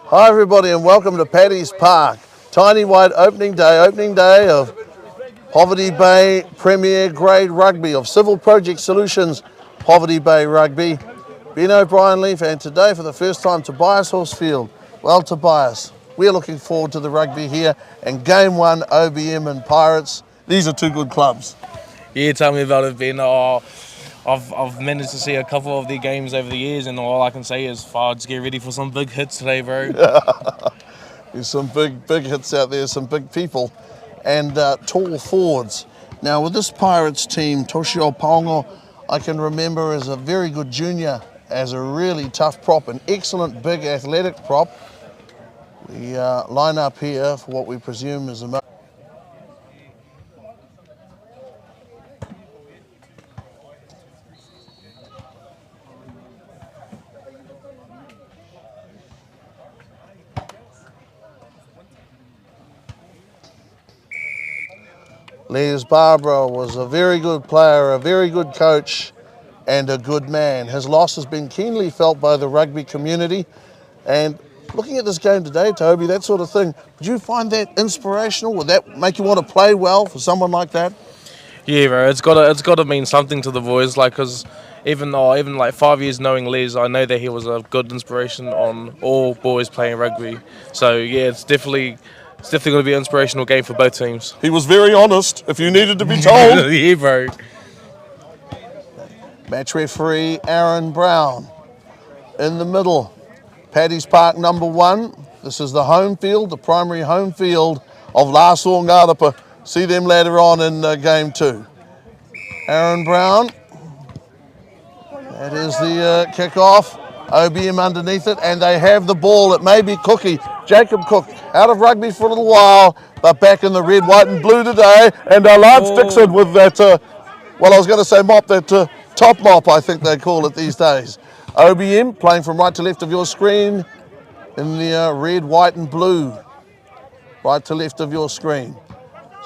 Hi everybody and welcome to Paddy's Park. Tiny White opening day of Poverty Bay Premier Grade Rugby of Civil Project Solutions, Poverty Bay Rugby. Ben O'Brien Leaf, and today for the first time Tobias Horsfield. Well Tobias, we're looking forward to the rugby here and game one OBM and Pirates. These are two good clubs. Yeah, tell me about it, Ben. I've managed to see a couple of their games over the years, and all I can say is, just get ready for some big hits today, bro. There's some big hits out there, some big people, and tall forwards. Now with this Pirates team, Toshio Paongo, I can remember as a very good junior, as a really tough prop, an excellent big athletic prop. We line up here for what we presume is a Les Barbara was a very good player, a very good coach, and a good man. His loss has been keenly felt by the rugby community. And looking at this game today, Toby, that sort of thing, would you find that inspirational? Would that make you want to play well for someone like that? Yeah, bro. It's gotta mean something to the boys, like, cause even like 5 years knowing Les, I know that he was a good inspiration on all boys playing rugby. So yeah, it's definitely going to be an inspirational game for both teams. He was very honest, if you needed to be told. Yeah, bro. Match referee Aaron Brown in the middle. Paddy's Park number 1. This is the home field, the primary home field of Laso Ngatapa. See them later on in game 2. Aaron Brown. That is the kickoff. OBM underneath it, and they have the ball. It may be Cookie, Jacob Cook, out of rugby for a little while, but back in the red, white and blue today, and Lance Dixon with that, well, I was going to say mop, that top mop, I think they call it these days. OBM playing from right to left of your screen in the red, white and blue, right to left of your screen.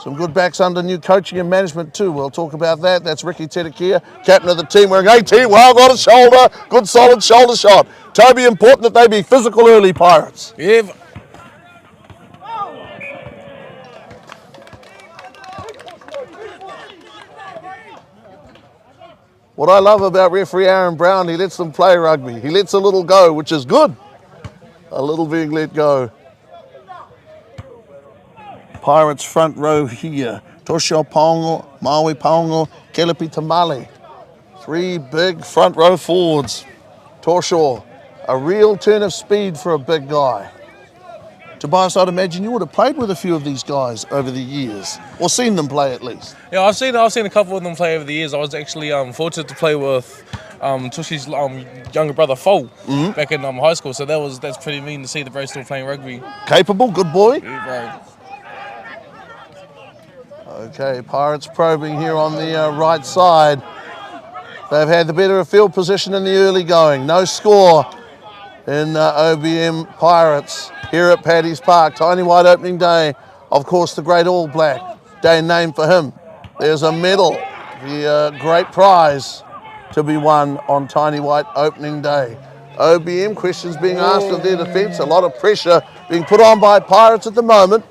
Some good backs under new coaching and management too. We'll talk about that. That's Ricky Tedekia, captain of the team, wearing 18. Well, got a shoulder. Good solid shoulder shot. Toby, important that they be physical early, Pirates. Yeah. What I love about referee Aaron Brown, he lets them play rugby. He lets a little go, which is good. A little being let go. Pirates front row here. Toshio Paongo, Maui Paongo, Kelepi Tamale. 3 big front row forwards. Toshio, a real turn of speed for a big guy. Tobias, I'd imagine you would have played with a few of these guys over the years, or seen them play at least. Yeah, I've seen a couple of them play over the years. I was actually fortunate to play with Tushi's younger brother, Fo, back in high school. So that's pretty mean to see the bro still playing rugby. Capable, good boy. Yeah, bro. Okay, Pirates probing here on the right side. They've had the better field position in the early going. No score in OBM Pirates here at Paddy's Park. Tiny White opening day. Of course, the great All Black. Day named for him. There's a medal, the great prize to be won on Tiny White opening day. OBM, questions being asked of their defence. A lot of pressure being put on by Pirates at the moment.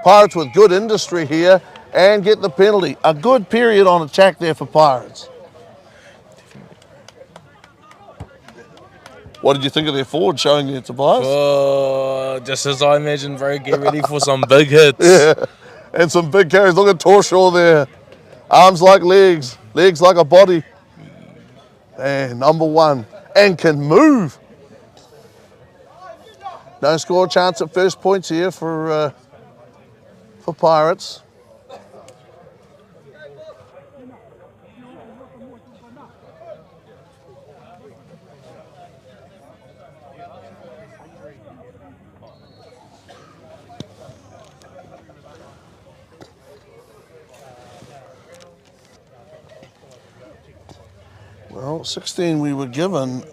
Pirates with good industry here and get the penalty. A good period on attack there for Pirates. What did you think of their forward showing there, Tobias? Just as I imagined, bro. Get ready for some big hits. Yeah, and some big carries. Look at Torshaw there. Arms like legs, legs like a body. And number 1, and can move. No score chance at first points here for Pirates. Well, 16 we were given.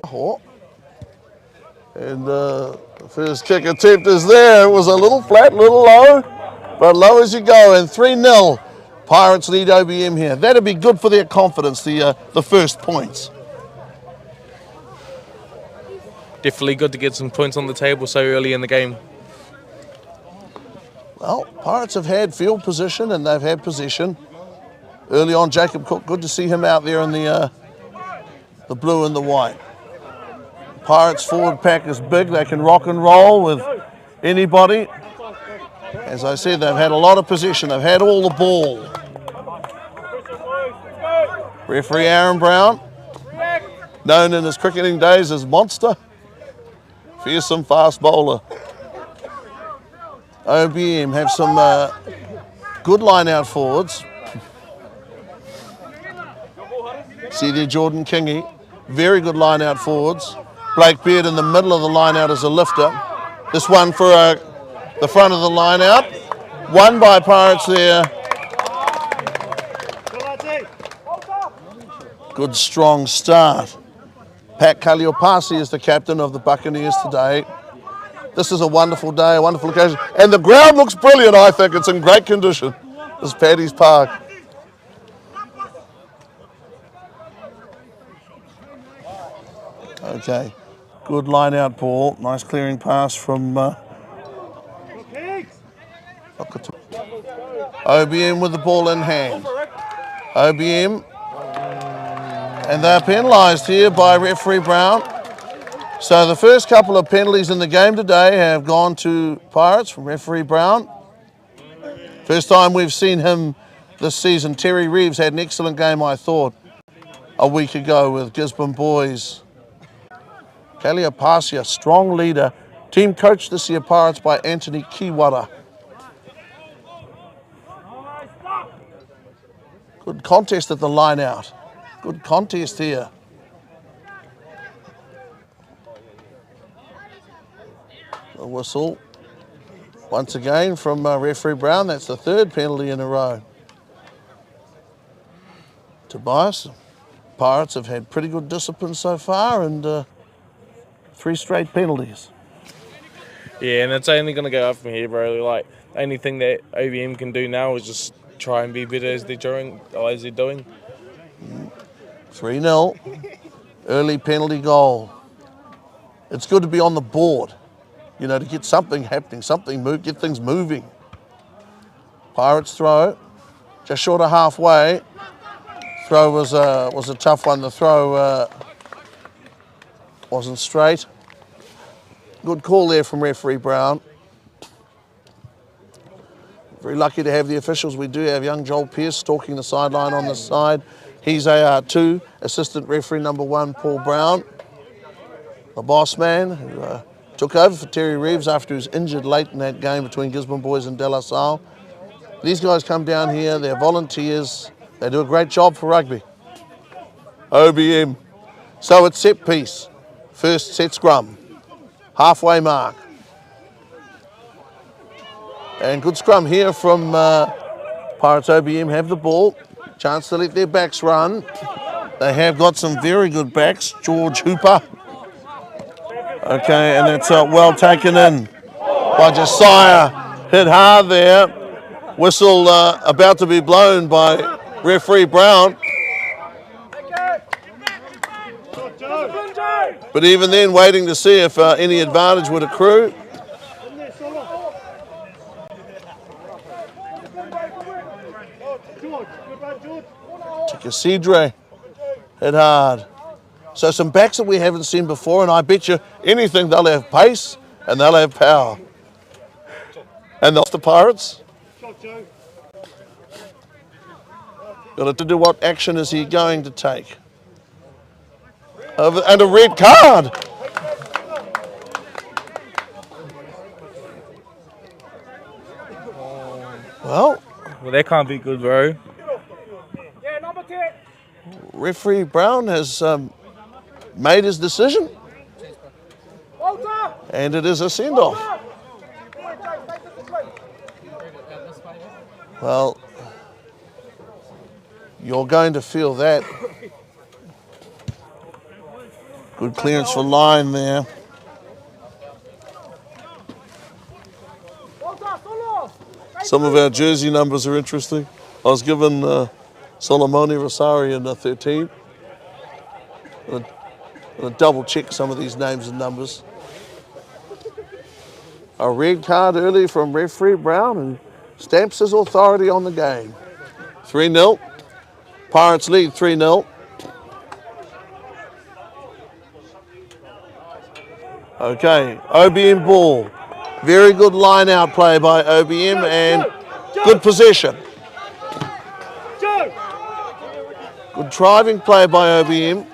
And the first kick attempt is there. It was a little flat, little low, but low as you go. And 3-0, Pirates lead OBM here. That'd be good for their confidence, the first points. definitely good to get some points on the table so early in the game. Well, Pirates have had field position and they've had possession. Early on, Jacob Cook, good to see him out there in the blue and the white. Pirates forward pack is big. They can rock and roll with anybody. As I said, they've had a lot of possession. They've had all the ball. Referee Aaron Brown, known in his cricketing days as Monster. Fearsome fast bowler. OBM have some good line-out forwards. See there, Jordan Kingy. Very good line-out forwards. Blake Beard in the middle of the line-out as a lifter. This one for the front of the line-out. Won by Pirates there. Good strong start. Pat Kaliopasi is the captain of the Buccaneers today. This is a wonderful day, a wonderful occasion. And the ground looks brilliant, I think. It's in great condition. This is Paddy's Park. Okay, good line out ball. Nice clearing pass from OBM with the ball in hand. OBM. And they're penalised here by referee Brown. So the first couple of penalties in the game today have gone to Pirates from referee Brown. First time we've seen him this season. Terry Reeves had an excellent game, I thought, a week ago with Gisborne Boys. Kaliopasi, a strong leader. Team coached this year, Pirates, by Anthony Kiwara. Good contest at the line out. Good contest here. The whistle. Once again from referee Brown. That's the third penalty in a row. Tobias, Pirates have had pretty good discipline so far and 3 straight penalties. Yeah, and it's only going to go up from here, bro. Like, the only thing that OBM can do now is just try and be better as they're doing. 3-0. Early penalty goal. It's good to be on the board, you know, to get something happening, get things moving. Pirates throw, just short of halfway. Throw was a tough one. The throw wasn't straight. Good call there from referee Brown. Very lucky to have the officials. We do have young Joel Pearce stalking the sideline on the side. He's AR2, assistant referee number 1, Paul Brown. The boss man who took over for Terry Reeves after he was injured late in that game between Gisborne Boys and De La Salle. These guys come down here, they're volunteers. They do a great job for rugby. OBM. So it's set piece. First set scrum. Halfway mark. And good scrum here from Pirates. OBM have the ball. Chance to let their backs run. They have got some very good backs. George Hooper. Okay, and that's well taken in by Josiah. Hit hard there. Whistle about to be blown by referee Brown. But even then, waiting to see if any advantage would accrue. Tikasidre hit hard. So some backs that we haven't seen before, and I bet you anything they'll have pace and they'll have power. And that's the Pirates. Got to do what action is he going to take? And a red card. Well, that can't be good, bro. Referee Brown has made his decision. And it is a send-off. Well, you're going to feel that. Good clearance for line there. Some of our jersey numbers are interesting. I was given Solomone Rosari in 13. going to double check some of these names and numbers. A red card early from referee Brown and stamps his authority on the game. 3-0. Pirates lead 3-0. Okay, OBM ball. Very good line-out play by OBM and good possession. Good driving play by OBM.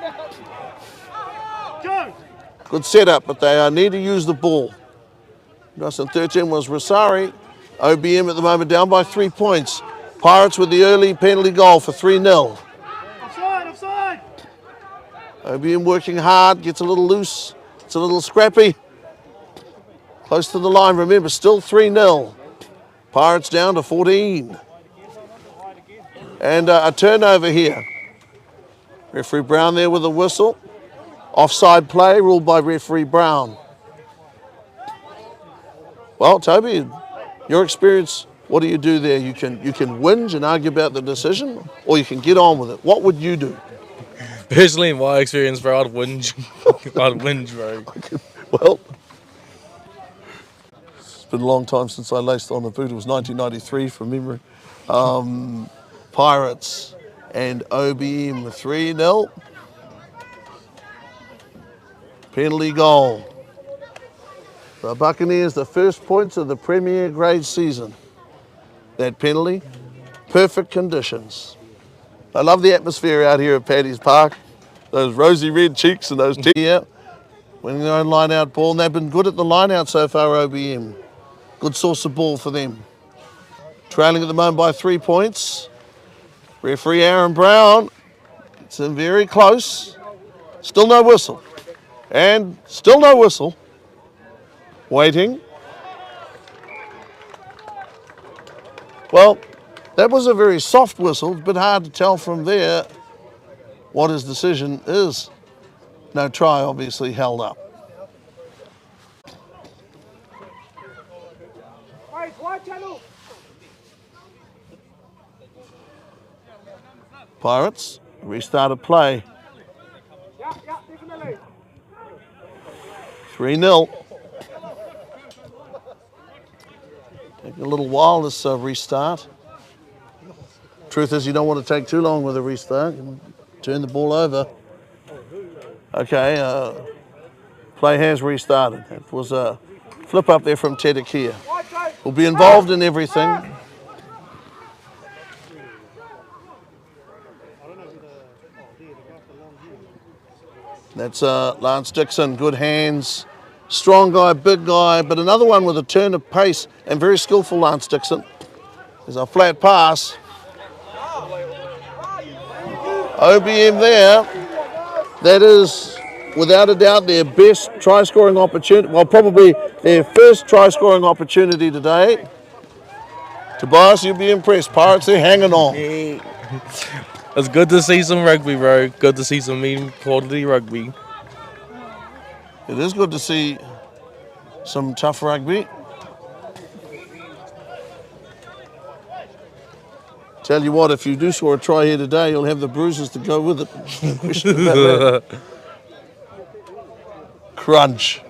Good setup, but they need to use the ball. Nice and 13 was Rosari. OBM at the moment down by 3 points. Pirates with the early penalty goal for 3-0. Offside. OBM working hard, gets a little loose. It's a little scrappy. Close to the line, remember, still 3-0. Pirates down to 14. And a turnover here. Referee Brown there with a whistle. Offside play ruled by referee Brown. Well, Toby, your experience, what do you do there? You can whinge and argue about the decision, or you can get on with it. What would you do? Personally, in my experience, bro, I'd whinge. I'd whinge, bro. Well, it's been a long time since I laced on the boot. It was 1993 from memory. Pirates and OBM 3-0. Penalty goal. The Buccaneers, the first points of the Premier Grade season. That penalty, perfect conditions. I love the atmosphere out here at Paddy's Park. Those rosy red cheeks and those teeth. Yeah, winning their own line-out ball, and they've been good at the line-out so far, OBM. Good source of ball for them. Trailing at the moment by 3 points. Referee Aaron Brown, it's in very close. Still no whistle. And still no whistle. Waiting. Well, that was a very soft whistle. It's a bit hard to tell from there what his decision is. No try, obviously, held up. Pirates restarted play. 3-0. Taking a little while, this restart. Truth is, you don't want to take too long with a restart. You turn the ball over. Okay, play has restarted. It was a flip up there from Tedekia. Will be involved in everything. That's Lance Dixon, good hands, strong guy, big guy, but another one with a turn of pace and very skillful Lance Dixon. There's a flat pass. OBM there. That is, without a doubt, their best try-scoring opportunity, well, probably their first try-scoring opportunity today. Tobias, you'll be impressed. Pirates, they're hanging on. It's good to see some rugby, bro. Good to see some mean quality rugby. It is good to see some tough rugby. Tell you what, if you do score a try here today, you'll have the bruises to go with it. No question about that. Crunch.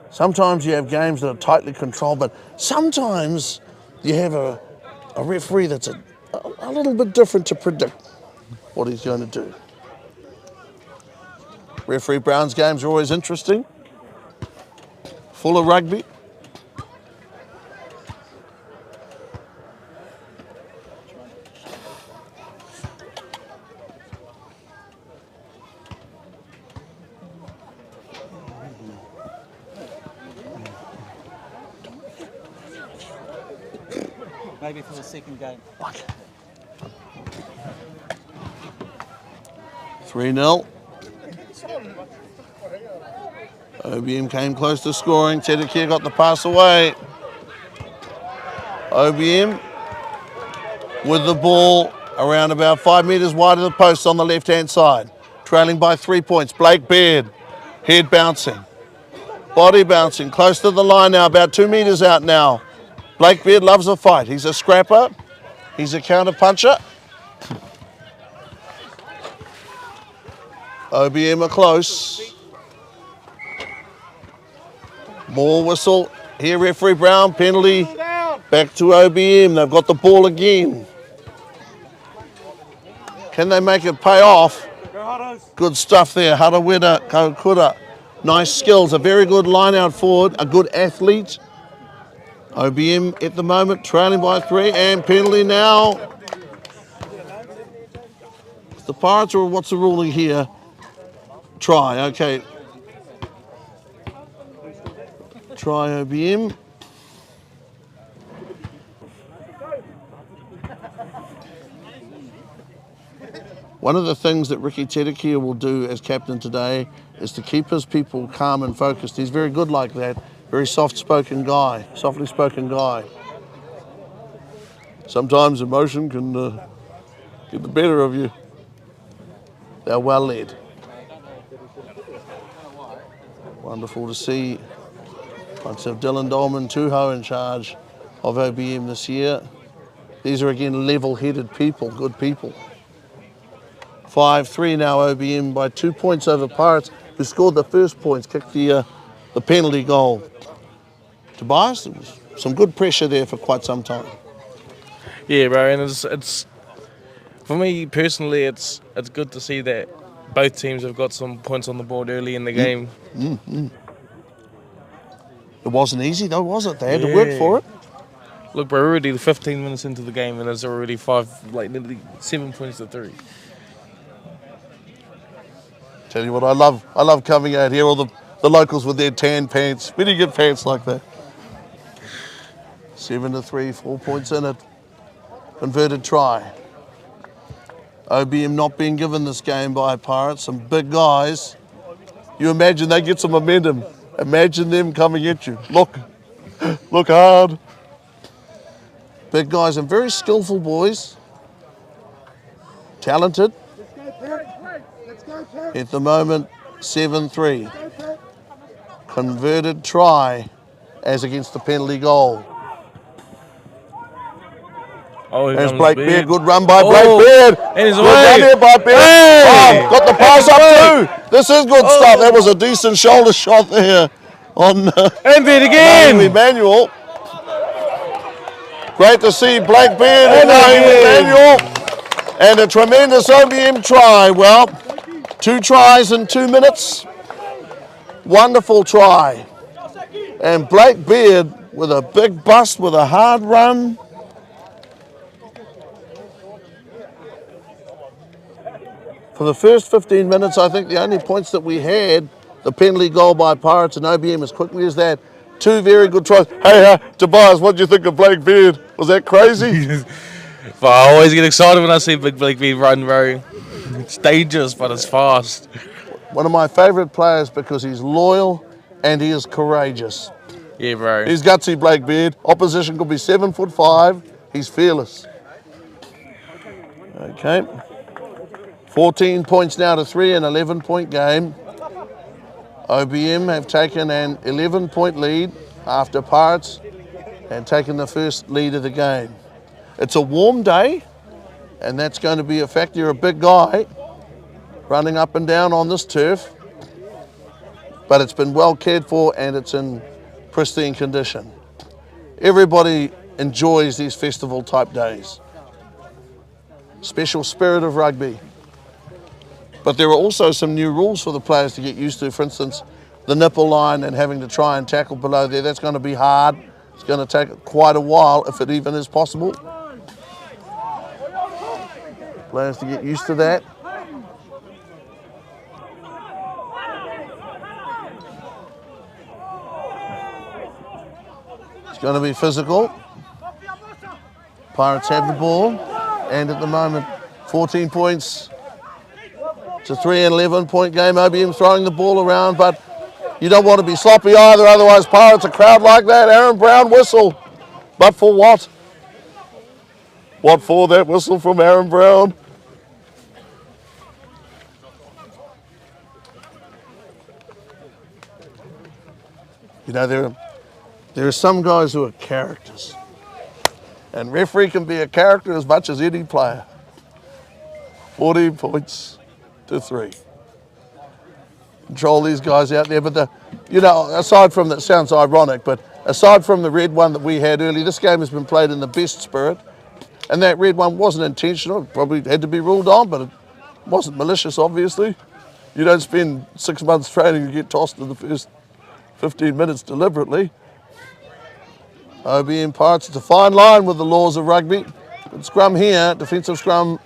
Sometimes you have games that are tightly controlled, but sometimes you have a referee that's a little bit different to predict what he's going to do. Referee Brown's games are always interesting, full of rugby. Maybe for the second game. 3-0. OBM came close to scoring. Tedekia got the pass away. OBM with the ball around about 5 metres wide of the post on the left-hand side. Trailing by 3 points. Blake Baird, head bouncing. Body bouncing, close to the line now, about 2 metres out now. Blake Baird loves a fight. He's a scrapper. He's a counter puncher. OBM are close. More whistle. Here, referee Brown, penalty. Back to OBM. They've got the ball again. Can they make it pay off? Good stuff there. Haraweda, Kaukura. Nice skills. A very good line out forward. A good athlete. OBM at the moment trailing by 3 and penalty now. The Pirates, or what's the ruling here? Try, okay. Try OBM. One of the things that Ricky Tedekia will do as captain today is to keep his people calm and focused. He's very good like that. Very softly-spoken guy. Sometimes emotion can get the better of you. They're well led. Wonderful to see. Lots of Dylan Dolman, Tuho in charge of OBM this year. These are again level-headed people, good people. 5-3 now OBM by 2 points over Pirates, who scored the first points, kicked the penalty goal. Tobias, there was some good pressure there for quite some time. Yeah, bro, and it's for me personally, it's good to see that both teams have got some points on the board early in the game. It wasn't easy though, was it? They had to work for it. Look, we're already 15 minutes into the game, and there's already nearly 7 points to 3. Tell you what, I love coming out here, all the locals with their tan pants, really good pants like that. 7-3, 4 points in it. Converted try. OBM not being given this game by Pirates, some big guys. You imagine they get some momentum. Imagine them coming at you. Look hard. Big guys and very skillful boys. Talented. At the moment, 7-3. Converted try as against the penalty goal. There's Blake Beard. Good run by Blake Beard. And he's good run here by Beard. Hey! Got the pass up too. This is good stuff. That was a decent shoulder shot there on and Beard again. Emmanuel. Great to see Blake Beard and Emmanuel. And a tremendous OBM try. Well, 2 tries in 2 minutes. Wonderful try. And Blake Beard with a big bust, with a hard run. For the first 15 minutes, I think the only points that we had, the penalty goal by Pirates and OBM as quickly as that. 2 very good tries. Hey, Tobias, what do you think of Blake Beard? Was that crazy? But I always get excited when I see Big Blake Beard run, bro. It's dangerous, but it's fast. One of my favourite players because he's loyal and he is courageous. Yeah, bro. He's gutsy, Blake Beard. Opposition could be 7'5". He's fearless. Okay. 14 points now to 3, an 11-point game. OBM have taken an 11-point lead after Pirates had taken the first lead of the game. It's a warm day, and that's going to be a factor. You're a big guy running up and down on this turf, but it's been well cared for and it's in pristine condition. Everybody enjoys these festival type days. Special spirit of rugby. But there are also some new rules for the players to get used to. For instance, the nipple line and having to try and tackle below there. That's going to be hard. It's going to take quite a while, if it even is possible. Players to get used to that. It's going to be physical. Pirates have the ball. And at the moment, 14 points. It's a 3 and 11-point game. OBM throwing the ball around, but you don't want to be sloppy either, otherwise Pirates, a crowd like that. Aaron Brown whistle. But for what? What for that whistle from Aaron Brown? You know, there are some guys who are characters. And referee can be a character as much as any player. 14 points to 3. Control these guys out there, but aside from that, sounds ironic, but aside from the red one that we had earlier, this game has been played in the best spirit, and that red one wasn't intentional. It probably had to be ruled on, but it wasn't malicious, obviously. You don't spend 6 months training and get tossed in the first 15 minutes deliberately. OBM Pirates, it's a fine line with the laws of rugby. Good scrum here, defensive scrum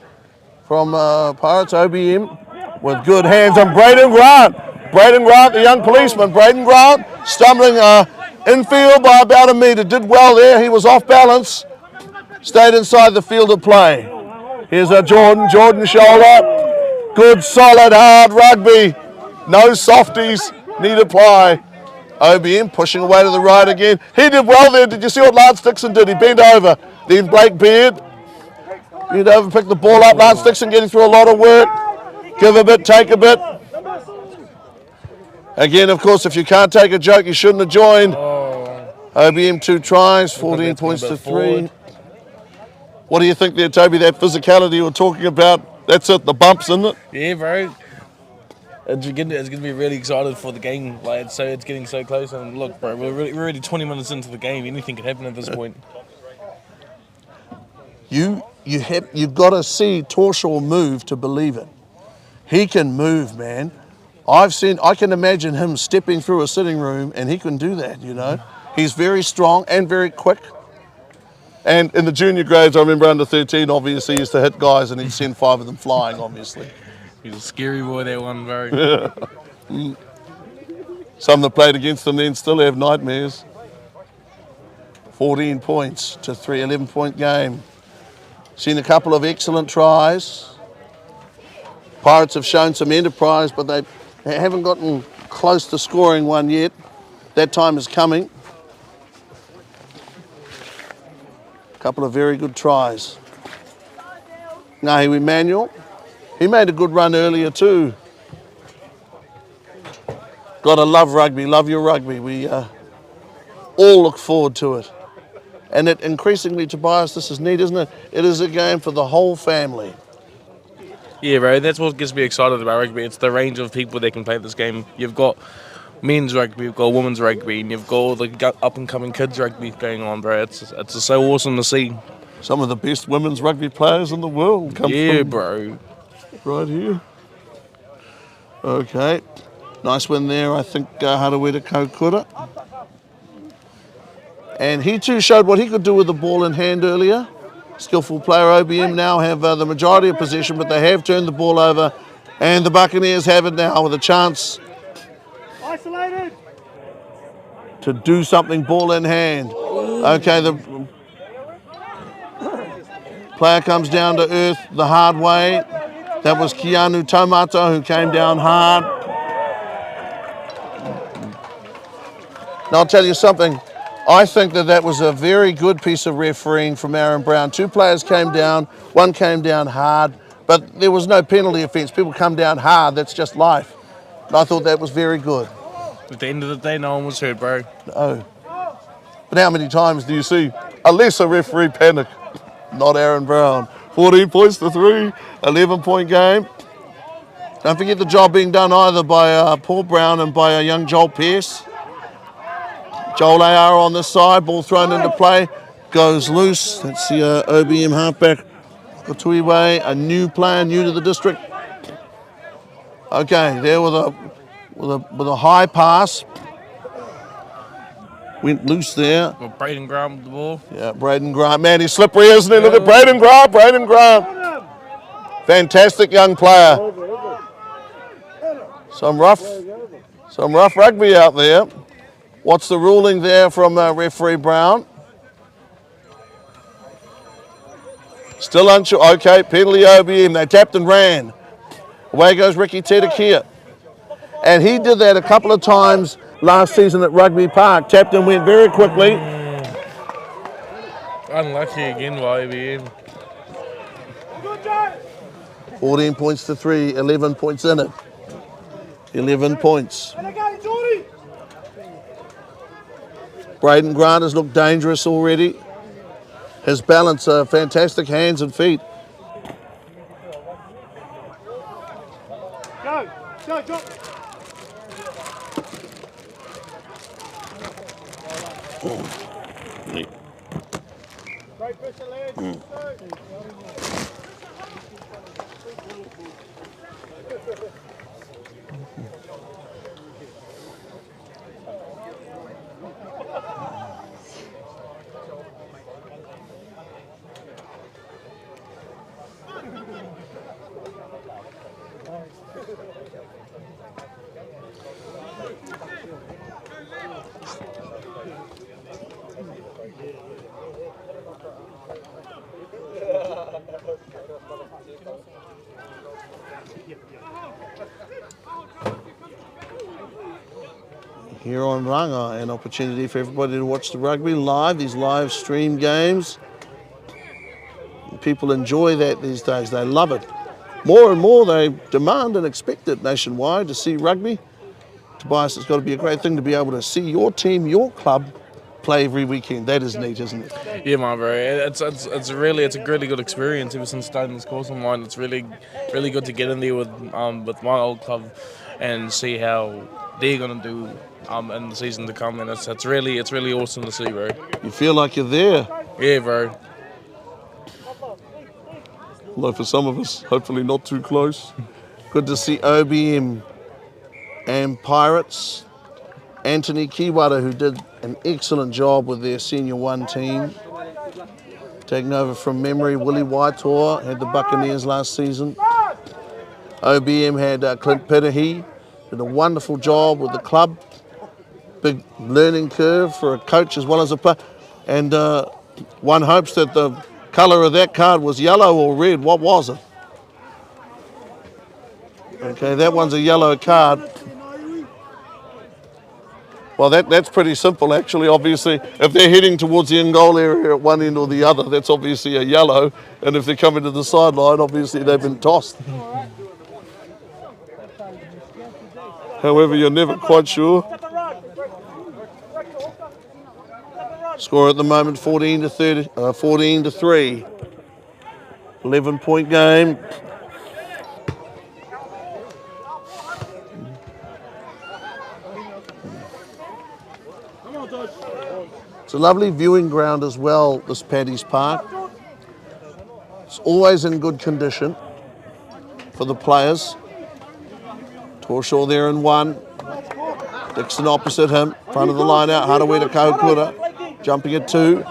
from Pirates, OBM, with good hands on Braden Grant. Braden Grant, the young policeman. Braden Grant stumbling infield by about a metre. Did well there. He was off balance. Stayed inside the field of play. Here's Jordan. Jordan shoulder. Good, solid, hard rugby. No softies need apply. OBM pushing away to the right again. He did well there. Did you see what Lance Dixon did? He bent over. Then Blake Beard. Bent over, picked the ball up. Lance Dixon getting through a lot of work. Give a bit, take a bit. Again, of course, if you can't take a joke, you shouldn't have joined. OBM 2 tries, 14 points to 3. What do you think there, Toby? That physicality you were talking about, that's it, the bumps, isn't it? Yeah, bro. It's going to be really excited for the game. Like, so it's getting so close. And look, bro, we're already 20 minutes into the game. Anything can happen at this point. You've got to see Torshaw move to believe it. He can move, man. I can imagine him stepping through a sitting room, and he can do that, you know. He's very strong and very quick. And in the junior grades, I remember under 13, obviously, he used to hit guys and he'd send 5 of them flying, obviously. He's a scary boy, that one, bro. Some that played against him then still have nightmares. 14 points to 3, 11-point game. Seen a couple of excellent tries. Pirates have shown some enterprise, but they haven't gotten close to scoring one yet. That time is coming. A couple of very good tries. Ngahi Emmanuel, he made a good run earlier too. Gotta love rugby, love your rugby. We all look forward to it. And it increasingly, Tobias, this is neat, isn't it? It is a game for the whole family. Yeah, bro, that's what gets me excited about rugby. It's the range of people that can play this game. You've got men's rugby, you've got women's rugby, and you've got all the up-and-coming kids rugby going on, bro. It's so awesome to see. Some of the best women's rugby players in the world come from bro. Right here. Okay. Nice win there, I think, Harawira Kokura. And he too showed what he could do with the ball in hand earlier. Skillful player OBM now have the majority of possession, but they have turned the ball over, and the Buccaneers have it now with a chance Isolated. to do something ball in hand. Okay, the player comes down to earth the hard way. That was Keanu Tomato who came down hard. Now I'll tell you something. I think that was a very good piece of refereeing from Aaron Brown. 2 players came down, one came down hard, but there was no penalty offence. People come down hard, that's just life. And I thought that was very good. At the end of the day, no one was hurt, bro. No. But how many times do you see a lesser referee panic? Not Aaron Brown. 14 points to 3, 11-point game. Don't forget the job being done either by Paul Brown and by young Joel Pearce. Joel AR on this side, ball thrown into play, goes loose. That's the OBM halfback, Kotuiwe, a new player, new to the district. Okay, there with a high pass. Went loose there. Got Braden Grant with the ball. Yeah, Braden Grant. Man, he's slippery, isn't he? Look at Braden Grant, Braden Grant. Fantastic young player. Some rough rugby out there. What's the ruling there from referee Brown? Still unsure. Okay, penalty OBM. They tapped and ran. Away goes Ricky Tetakia. And he did that a couple of times last season at Rugby Park. Tapped and went very quickly. Unlucky again by OBM. 14 points to 3, 11 points in it. 11 points. Braden Grant has looked dangerous already. His balance, fantastic hands and feet. Go, go, go. Great pressure, lads. Here on Ranga, an opportunity for everybody to watch the rugby live, these live stream games. People enjoy that these days, they love it. More and more they demand and expect it nationwide to see rugby. Tobias, it's got to be a great thing to be able to see your team, your club, play every weekend. That is neat, isn't it? Yeah, man, bro. It's a really good experience ever since starting this course of mine. It's really good to get in there with my old club and see how they're gonna do in the season to come, and it's really awesome to see, bro. You feel like you're there. Yeah, bro. Although for some of us, hopefully not too close. Good to see OBM and Pirates. Anthony Kiwara, who did an excellent job with their Senior 1 team. Taking over from memory, Willie Waitoa had the Buccaneers last season. OBM had Clint Patutahi, did a wonderful job with the club. Big learning curve for a coach as well as a player. And one hopes that the colour of that card was yellow or red. What was it? Okay, that one's a yellow card. Well, that's pretty simple, actually. Obviously, if they're heading towards the in-goal area at one end or the other, that's obviously a yellow. And if they're coming to the sideline, obviously they've been tossed. However, you're never quite sure. Score at the moment 14 to 3. 11-point game. It's a lovely viewing ground as well, this Paddy's Park. It's always in good condition for the players. Torshaw there in 1. Dixon opposite him, front of the line out, Haraway to Kaukura, jumping at 2.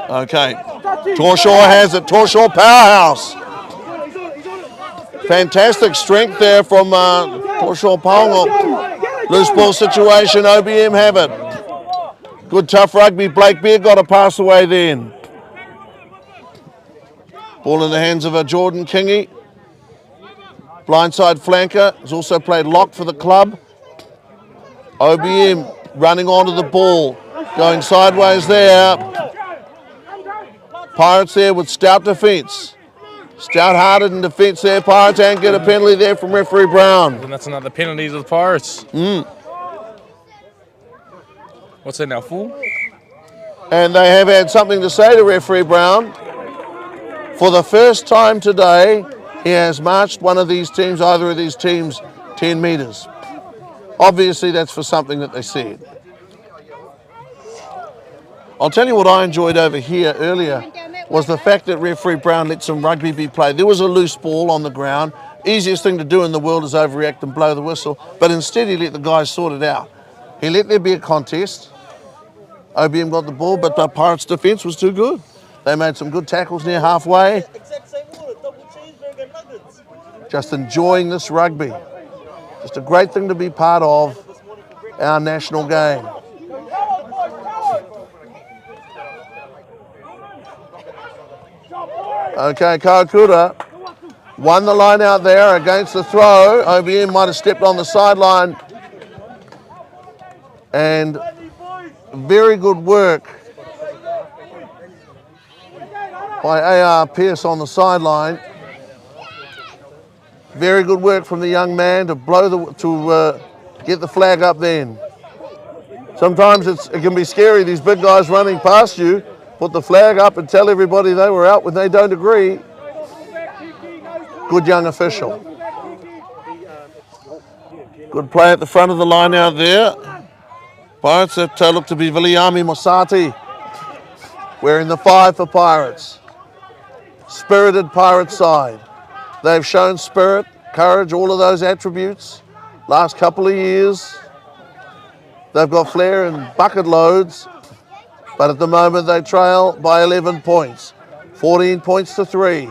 Okay, Torshaw has it, Torshaw powerhouse. Fantastic strength there from Torshaw Paongo. Loose ball situation, OBM have it. Good tough rugby, Blake Beard got a pass away then. Ball in the hands of Jordan Kingy. Blindside flanker, has also played lock for the club. OBM running onto the ball, going sideways there. Pirates there with stout defence. Stout-hearted in defence there, Pirates, and get a penalty there from referee Brown. And that's another penalty to the Pirates. What's that now, full? And they have had something to say to referee Brown. For the first time today, he has marched one of these teams, either of these teams, 10 metres. Obviously, that's for something that they said. I'll tell you what I enjoyed over here earlier was the fact that referee Brown let some rugby be played. There was a loose ball on the ground. Easiest thing to do in the world is overreact and blow the whistle, but instead he let the guys sort it out. He let there be a contest. OBM got the ball, but the Pirates' defence was too good. They made some good tackles near halfway. Just enjoying this rugby. Just a great thing to be part of our national game. Okay, Kaukura won the line out there against the throw. OBM might have stepped on the sideline. And very good work by A.R. Pearce on the sideline. Very good work from the young man to get the flag up then. Sometimes it can be scary, these big guys running past you, put the flag up and tell everybody they were out when they don't agree. Good young official. Good play at the front of the line out there. Pirates that look to be Viliami Mosati wearing the 5 for Pirates. Spirited Pirates side. They've shown spirit, courage, all of those attributes last couple of years. They've got flair in bucket loads, but at the moment they trail by 11 points. 14 points to 3.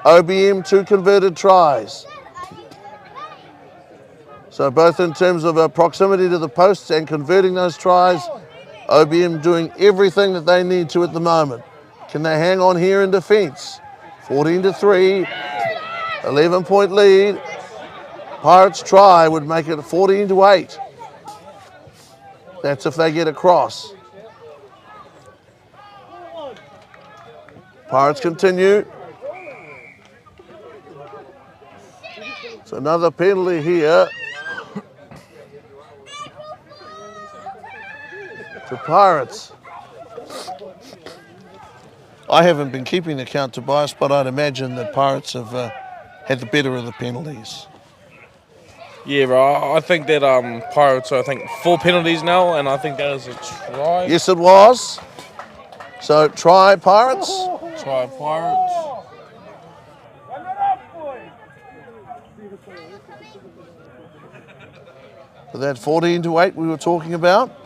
OBM 2 converted tries. So both in terms of proximity to the posts and converting those tries, OBM doing everything that they need to at the moment. Can they hang on here in defence? 14 to 3, 11-point lead. Pirates try would make it 14 to 8. That's if they get across. Pirates continue. It's another penalty here. The Pirates. I haven't been keeping the count, Tobias, but I'd imagine that Pirates have had the better of the penalties. Yeah, right. I think that Pirates are, 4 penalties now, and I think that is a try. Yes, it was. So try Pirates. Try Pirates. For that 14 to 8 we were talking about.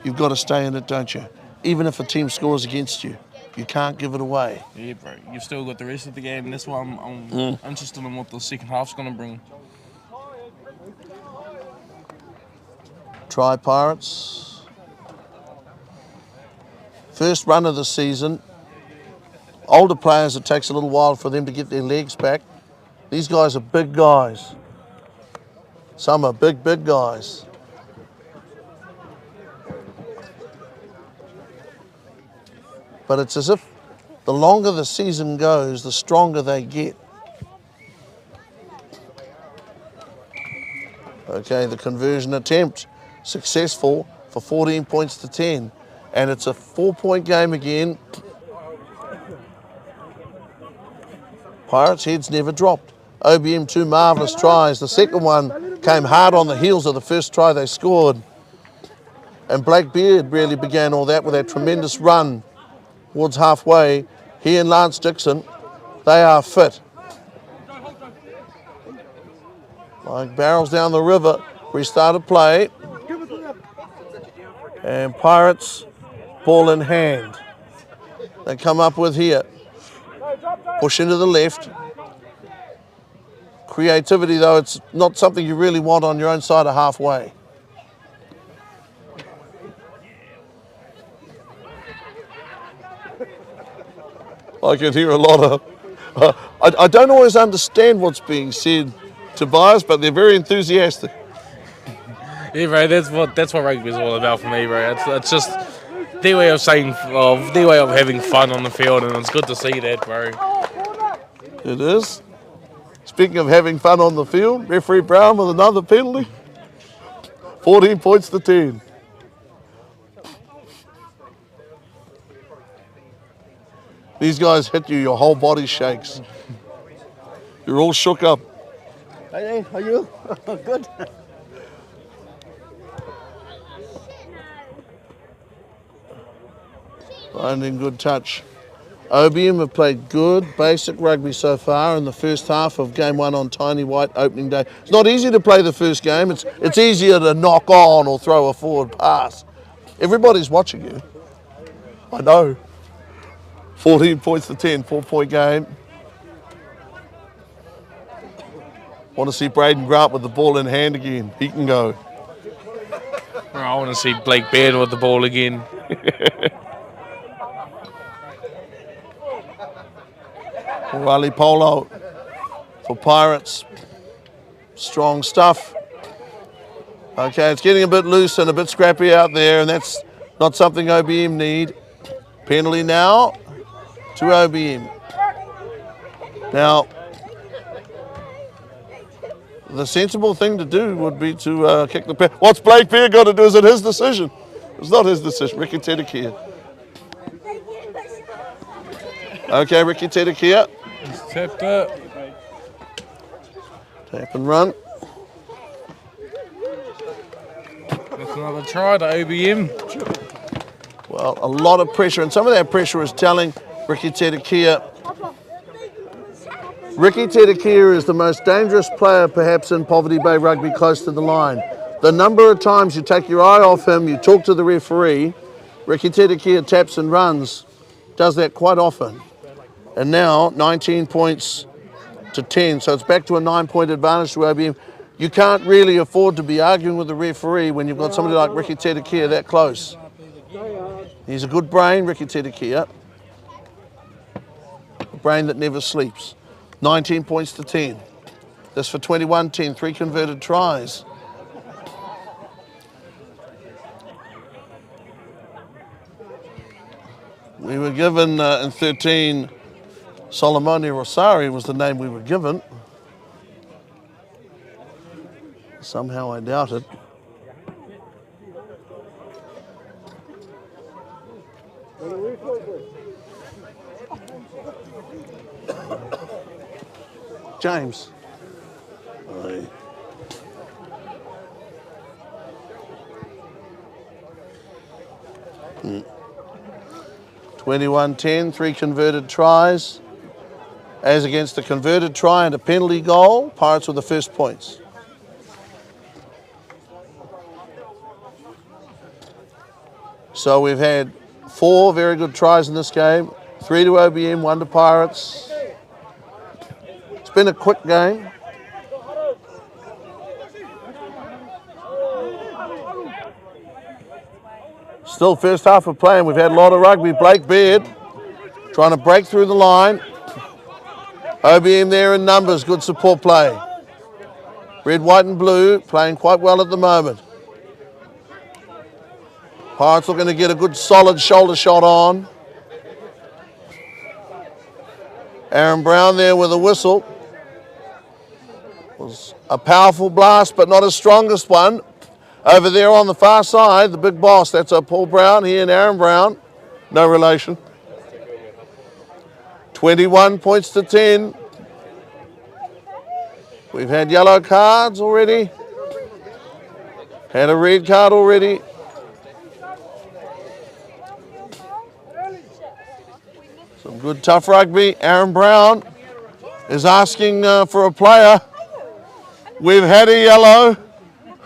You've got to stay in it, don't you? Even if a team scores against you, you can't give it away. Yeah, bro. You've still got the rest of the game. That's why I'm interested in what the second half's going to bring. Try Pirates. First run of the season. Older players, it takes a little while for them to get their legs back. These guys are big guys. Some are big, big guys. But it's as if the longer the season goes, the stronger they get. Okay, the conversion attempt successful for 14 points to 10. And it's a 4-point game again. Pirates' heads never dropped. OBM 2 marvellous tries. The second one came hard on the heels of the first try they scored. And Blake Beard really began all that with that tremendous run towards halfway. He and Lance Dixon, they are fit. Like barrels down the river, restarted play. And Pirates, ball in hand. They come up with here. Push into the left. Creativity, though, it's not something you really want on your own side of halfway. I can hear a lot of... I don't always understand what's being said, Tobias, but they're very enthusiastic. Yeah, bro, that's what rugby is all about for me, bro. It's just their way of saying, their way of having fun on the field, and it's good to see that, bro. It is. Speaking of having fun on the field, referee Brown with another penalty. 14 points to 10. These guys hit you, your whole body shakes. You're all shook up. Hey, how are you? Good. Finding good touch. OBM have played good basic rugby so far in the first half of game 1 on Tiny White opening day. It's not easy to play the first game. It's easier to knock on or throw a forward pass. Everybody's watching you. I know. 14 points to 10, 4-point game. Want to see Braden Grant with the ball in hand again. He can go. I want to see Blake Beard with the ball again. Riley Polo for Pirates. Strong stuff. Okay, it's getting a bit loose and a bit scrappy out there, and that's not something OBM need. Penalty now to OBM. Now, The sensible thing to do would be to kick the pair. What's Blake Beard got to do? Is it his decision? It's not his decision. Ricky Tedekia. Okay, Ricky Tedekia. He's tapped it. Tap and run. That's another try to OBM. Well, a lot of pressure, and some of that pressure is telling Ricky Tedekia. Ricky Tedekia is the most dangerous player perhaps in Poverty Bay Rugby close to the line. The number of times you take your eye off him, you talk to the referee, Ricky Tedekia taps and runs, does that quite often. And now 19 points to 10, so it's back to a 9-point advantage to OBM. You can't really afford to be arguing with the referee when you've got somebody like Ricky Tedekia that close. He's a good brain, Ricky Tedekia. A brain that never sleeps. 19 points to 10. This for 21-10, 3 converted tries. We were given in 13, Solomone Rosari was the name we were given. Somehow I doubt it. James. Aye. Hmm. 21-10, 3 converted tries. As against a converted try and a penalty goal, Pirates with the first points. So we've had 4 very good tries in this game. 3 to OBM, 1 to Pirates. It's been a quick game. Still first half of play and we've had a lot of rugby. Blake Beard trying to break through the line. OBM there in numbers, good support play. Red, white and blue playing quite well at the moment. Pirates looking to get a good solid shoulder shot on. Aaron Brown there with a whistle. Was a powerful blast, but not his strongest one. Over there on the far side, the big boss, that's Paul Brown, he and Aaron Brown. No relation. 21 points to 10. We've had yellow cards already. Had a red card already. Some good tough rugby. Aaron Brown is asking for a player. We've had a yellow.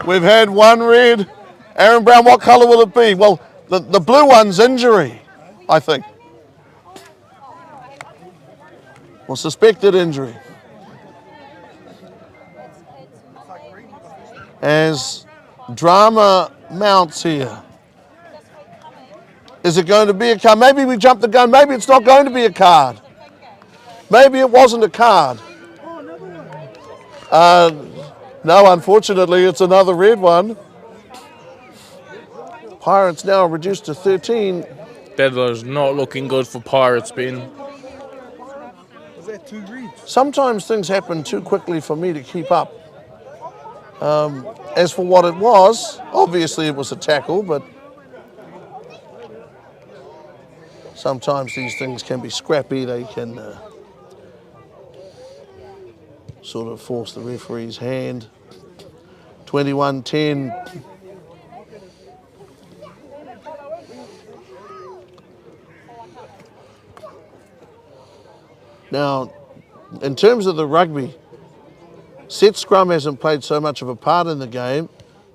We've had 1 red. Aaron Brown, what colour will it be? Well, the blue one's injury, I think. Well, suspected injury. As drama mounts here. Is it going to be a card? Maybe we jumped the gun. Maybe it's not going to be a card. Maybe it wasn't a card. No, unfortunately, it's another red one. Pirates now reduced to 13. That is not looking good for Pirates, Ben. Sometimes things happen too quickly for me to keep up. As for what it was, obviously it was a tackle, but sometimes these things can be scrappy. They can sort of force the referee's hand. 21-10. Now, in terms of the rugby, set scrum hasn't played so much of a part in the game.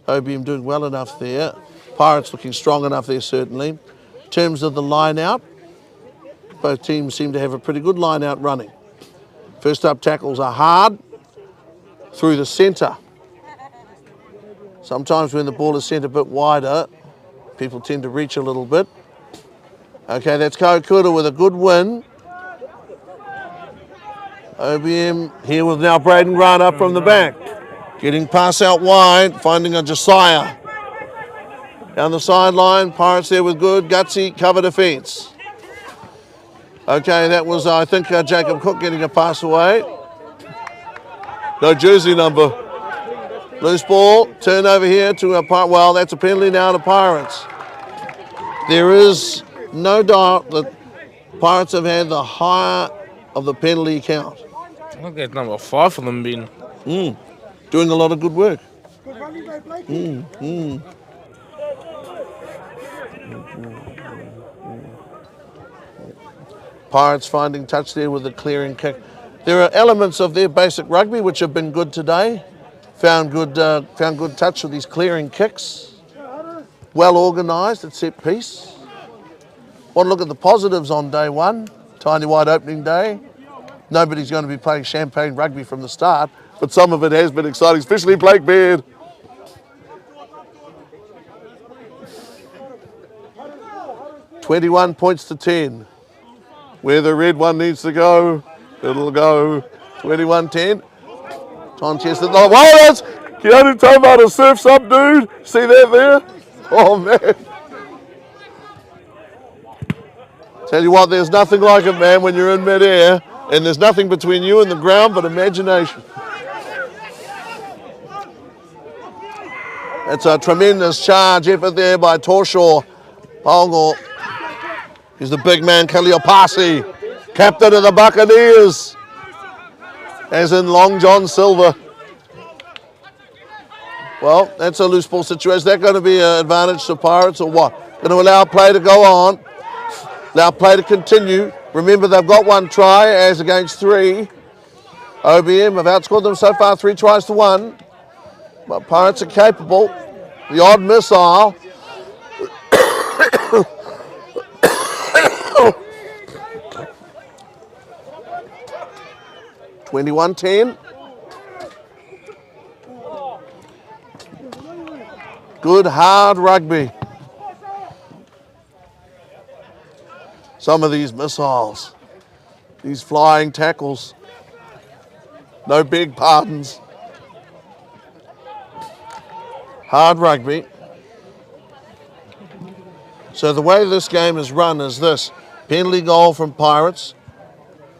OBM doing well enough there. Pirates looking strong enough there, certainly. In terms of the line out, both teams seem to have a pretty good line out running. First up tackles are hard through the centre. Sometimes when the ball is sent a bit wider, people tend to reach a little bit. Okay, that's Kaukura with a good win. OBM here with now Braden Grant up from the back. Getting pass out wide, finding a Josiah. Down the sideline, Pirates there with good, gutsy cover defence. Okay, that was, I think, Jacob Cook getting a pass away. No jersey number. Loose ball, turn over here to a Pirates. Well, that's a penalty now to Pirates. There is no doubt that Pirates have had the higher of the penalty count. I think that's number 5 for them being. Doing a lot of good work. Good running by Blakey. Pirates finding touch there with a clearing kick. There are elements of their basic rugby which have been good today. Found good touch with these clearing kicks. Well organised at set piece. Want to look at the positives on day one. Tiny wide opening day. Nobody's going to be playing champagne rugby from the start, but some of it has been exciting, especially Blake Baird. $21 points to 10. Where the red one needs to go, it'll go 21-10. Tom Chester. Oh, wow, that's Keanu Tomata surfs up, dude. See that there? Oh, man. Tell you what, there's nothing like it, man, when you're in midair, and there's nothing between you and the ground but imagination. It's a tremendous charge effort there by Torshaw. Polgor. He's the big man, Kaliopasi, captain of the Buccaneers, as in Long John Silver. Well, that's a loose ball situation. Is that going to be an advantage to Pirates or what? Going to allow play to go on, allow play to continue. Remember, they've got 1 try as against 3. OBM have outscored them so far 3 tries to 1. But Pirates are capable. The odd missile. 21-10. Good hard rugby. Some of these missiles, these flying tackles. No big pardons. Hard rugby. So the way this game is run is this. Penalty goal from Pirates.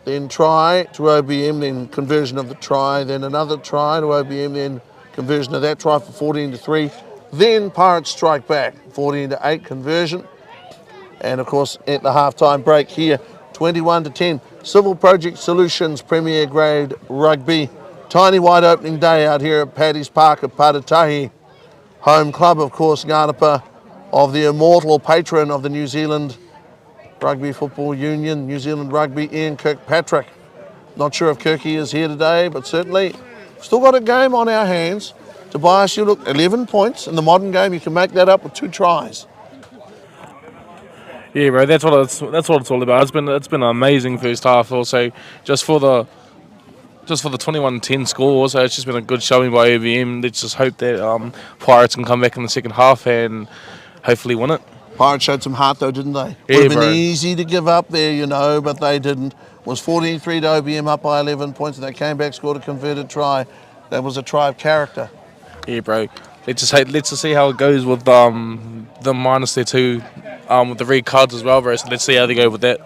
Then try to OBM, then conversion of the try, then another try to OBM, then conversion of that try for 14-3. Then Pirates strike back, 14-8 conversion. And of course, at the halftime break here, 21-10. Civil Project Solutions, Premier Grade Rugby. Tiny wide opening day out here at Paddy's Park at Patutahi. Home club, of course, Ngatapa, of the immortal patron of the New Zealand Rugby Football Union, New Zealand Rugby, Ian Kirkpatrick. Not sure if Kirky is here today, but certainly still got a game on our hands. Tobias, you look 11 points. In the modern game, you can make that up with 2 tries. Yeah, bro, that's what it's all about. It's been an amazing first half. Also, just for the 21-10 score. So it's just been a good showing by OBM. Let's just hope that Pirates can come back in the second half and hopefully win it. Pirates showed some heart though, didn't they? Yeah, Would have been bro. easy to give up there, you know, but they didn't. It was 14-3 to OBM, up by 11 points, and they came back, scored a converted try. That was a try of character. Yeah, bro. Let's just see how it goes with the minus there too, with the red cards as well, bro. So let's see how they go with that.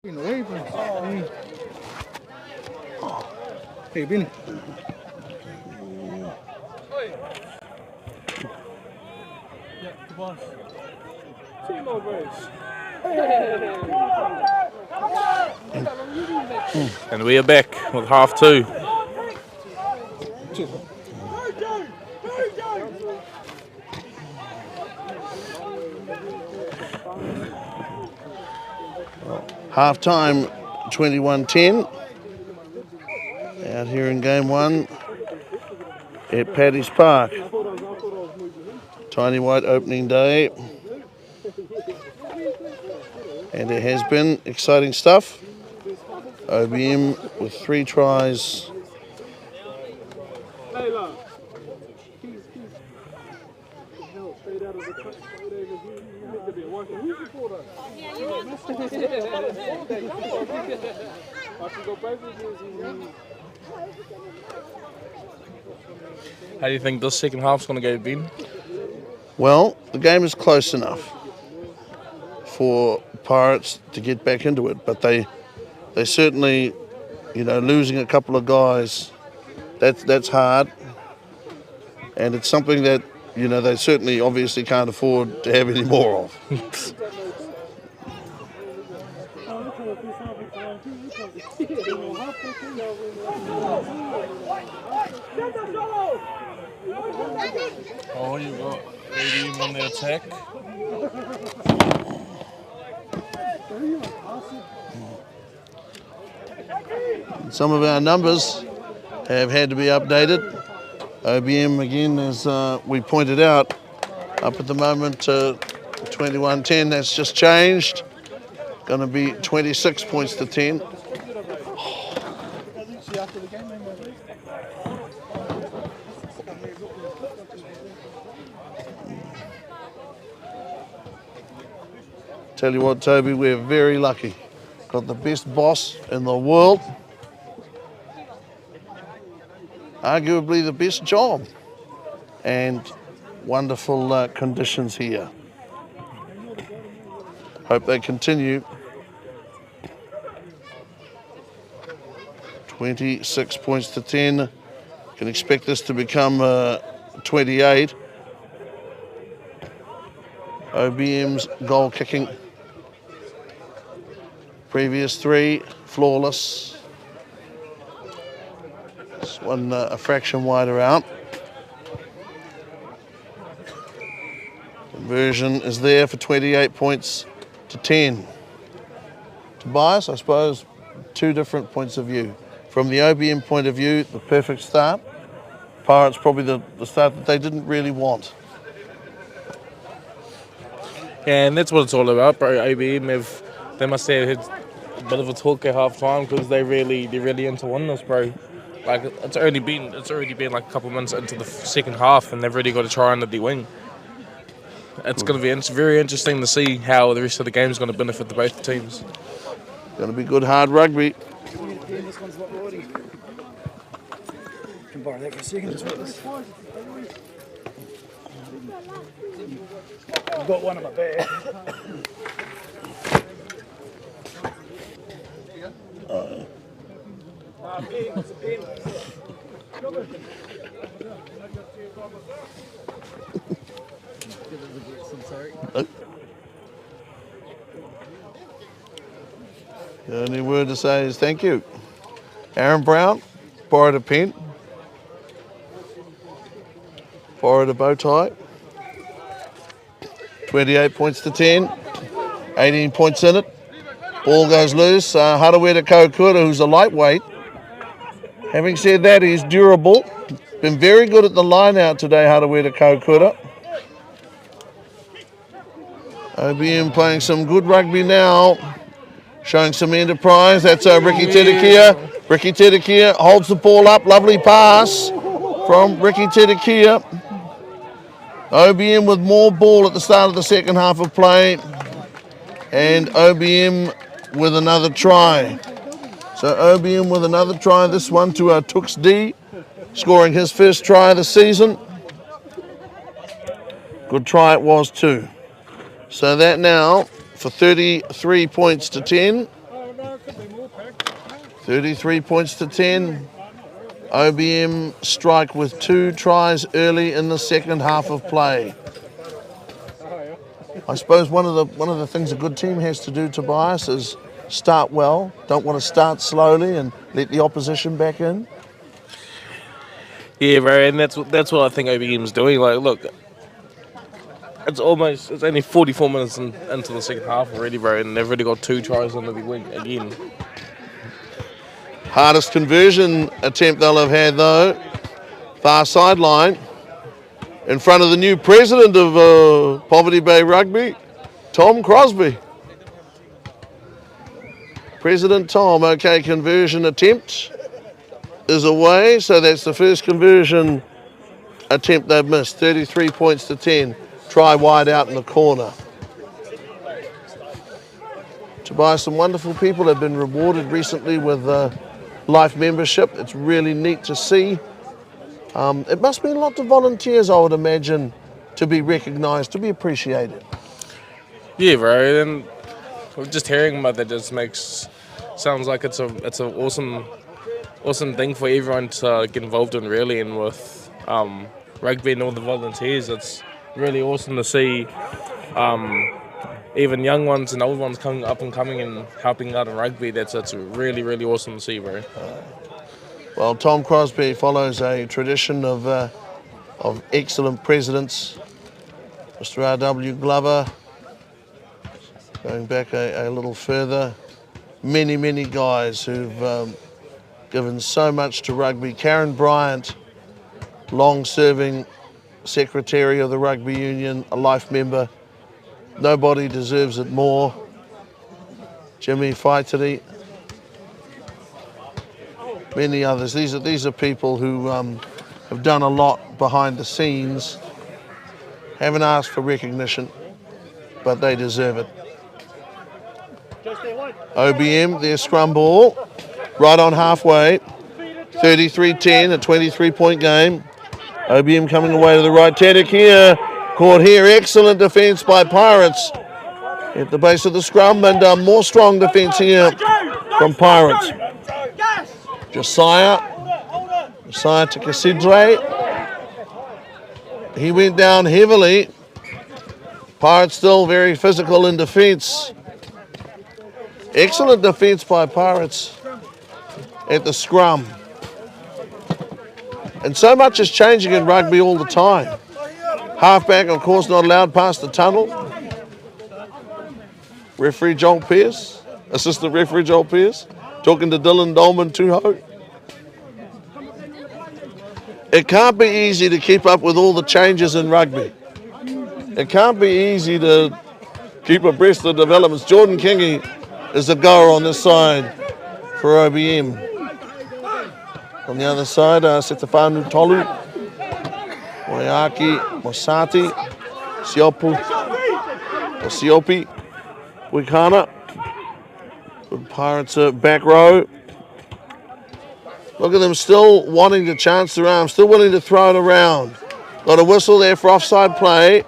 Hey, Bin. And we are back with half two. Half time 21-10. Out here in game one at Paddy's Park. Tiny White opening day. And it has been exciting stuff. OBM with 3 tries. How do you think this second half's going to go, Ben? Well, the game is close enough for Pirates to get back into it, but they certainly, losing a couple of guys, that's hard, and it's something that they certainly obviously can't afford to have any more of. Oh, you've got ABM on the attack. Some of our numbers have had to be updated. OBM again, as we pointed out, up at the moment 21-10. That's just changed. Going to be 26 points to 10. Tell you what, Toby, we're very lucky. Got the best boss in the world. Arguably the best job. And wonderful conditions here. Hope they continue. 26 points to 10. Can expect this to become 28. OBM's goal kicking. Previous 3, flawless. This one a fraction wider out. Conversion is there for 28 points to 10. Tobias, I suppose, 2 different points of view. From the OBM point of view, the perfect start. Pirates probably the start that they didn't really want. Yeah, and that's what it's all about, bro. OBM, they must have had a bit of a talk at half time because they're really into winning this, bro. Like it's already been like a couple of minutes into the second half, and they've already got to try under the wing. It's going to be very interesting to see how the rest of the game is going to benefit the both teams. Going to be good hard rugby. This one's not loading. Can borrow that for a second. Just wait this. I've got one in my bag. The only word to say is thank you. Aaron Brown borrowed a pen, borrowed a bow tie. 28 points to 10, 18 points in it. Ball goes loose. Harawira Kokura, who's a lightweight. Having said that, he's durable. Been very good at the line out today, Harawira Kokura. OBM playing some good rugby now. Showing some enterprise. That's Ricky Tedekia. Ricky Tedekia holds the ball up. Lovely pass from Ricky Tedekia. OBM with more ball at the start of the second half of play. And OBM with another try. So OBM with another try. This one to Tux D, scoring his first try of the season. Good try it was too. So that now for 33 points to 10. 33 points to 10. OBM strike with 2 tries early in the second half of play. I suppose one of the things a good team has to do, Tobias, is start well. Don't want to start slowly and let the opposition back in. Yeah, bro, and that's what I think OBM's doing. Like, look, it's only 44 minutes into the second half already, bro, and they've already got 2 tries on the wing again. Hardest conversion attempt they'll have had, though. Far sideline. In front of the new president of Poverty Bay Rugby, Tom Crosby. President Tom, okay, conversion attempt is away, so that's the first conversion attempt they've missed. 33 points to 10. Try wide out in the corner. Tobias, some wonderful people have been rewarded recently with life membership. It's really neat to see. It must be lots of volunteers, I would imagine, to be recognised, to be appreciated. Yeah, bro, and just hearing about that just sounds like it's an awesome thing for everyone to get involved in, really. And with rugby and all the volunteers, it's really awesome to see even young ones and old ones coming up and coming and helping out in rugby. That's really, really awesome to see, bro. Well, Tom Crosby follows a tradition of excellent presidents. Mr. R.W. Glover, going back a little further, many guys who've given so much to rugby. Karen Bryant, long-serving secretary of the Rugby Union, a life member. Nobody deserves it more. Jimmy Faitiri. Many others. These are people who have done a lot behind the scenes, haven't asked for recognition, but they deserve it. OBM, their scrum ball, right on halfway, 33-10, a 23-point game. OBM coming away to the right. Teddick here, caught here. Excellent defence by Pirates at the base of the scrum, and more strong defence here from Pirates. Josiah to Casidre. He went down heavily. Pirates still very physical in defence. Excellent defence by Pirates at the scrum. And so much is changing in rugby all the time. Halfback, of course, not allowed past the tunnel. Referee Joel Pearce, assistant referee Joel Pearce, talking to Dylan Dolman Tuho. It can't be easy to keep up with all the changes in rugby. It can't be easy to keep abreast of developments. Jordan Kingy is the goer on this side for OBM. On the other side, Setefanu Tolu, Moyaki, Mosati, Siopi, Wikana. Good Pirates back row. Look at them still wanting to chance their arm, still willing to throw it around. Got a whistle there for offside play.